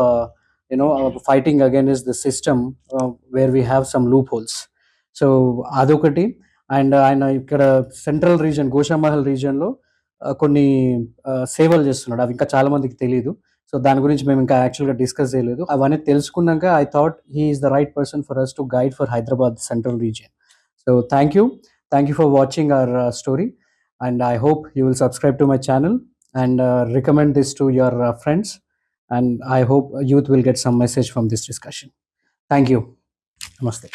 fighting against the system where we have some loopholes. So అదొకటి. అండ్ ఆయన ఇక్కడ సెంట్రల్ రీజియన్ గోషామహల్ రీజియన్లో కొన్ని సేవలు చేస్తున్నాడు. అవి ఇంకా చాలా మందికి తెలీదు. సో దాని గురించి మేము ఇంకా యాక్చువల్గా డిస్కస్ చేయలేదు. అవన్నీ తెలుసుకున్నాక I thought he is the right person for us to guide for Hyderabad central region. So thank you for watching our story, and I hope you will subscribe to my channel and recommend this to your friends, and I hope youth will get some message from this discussion. Thank you. Namaste.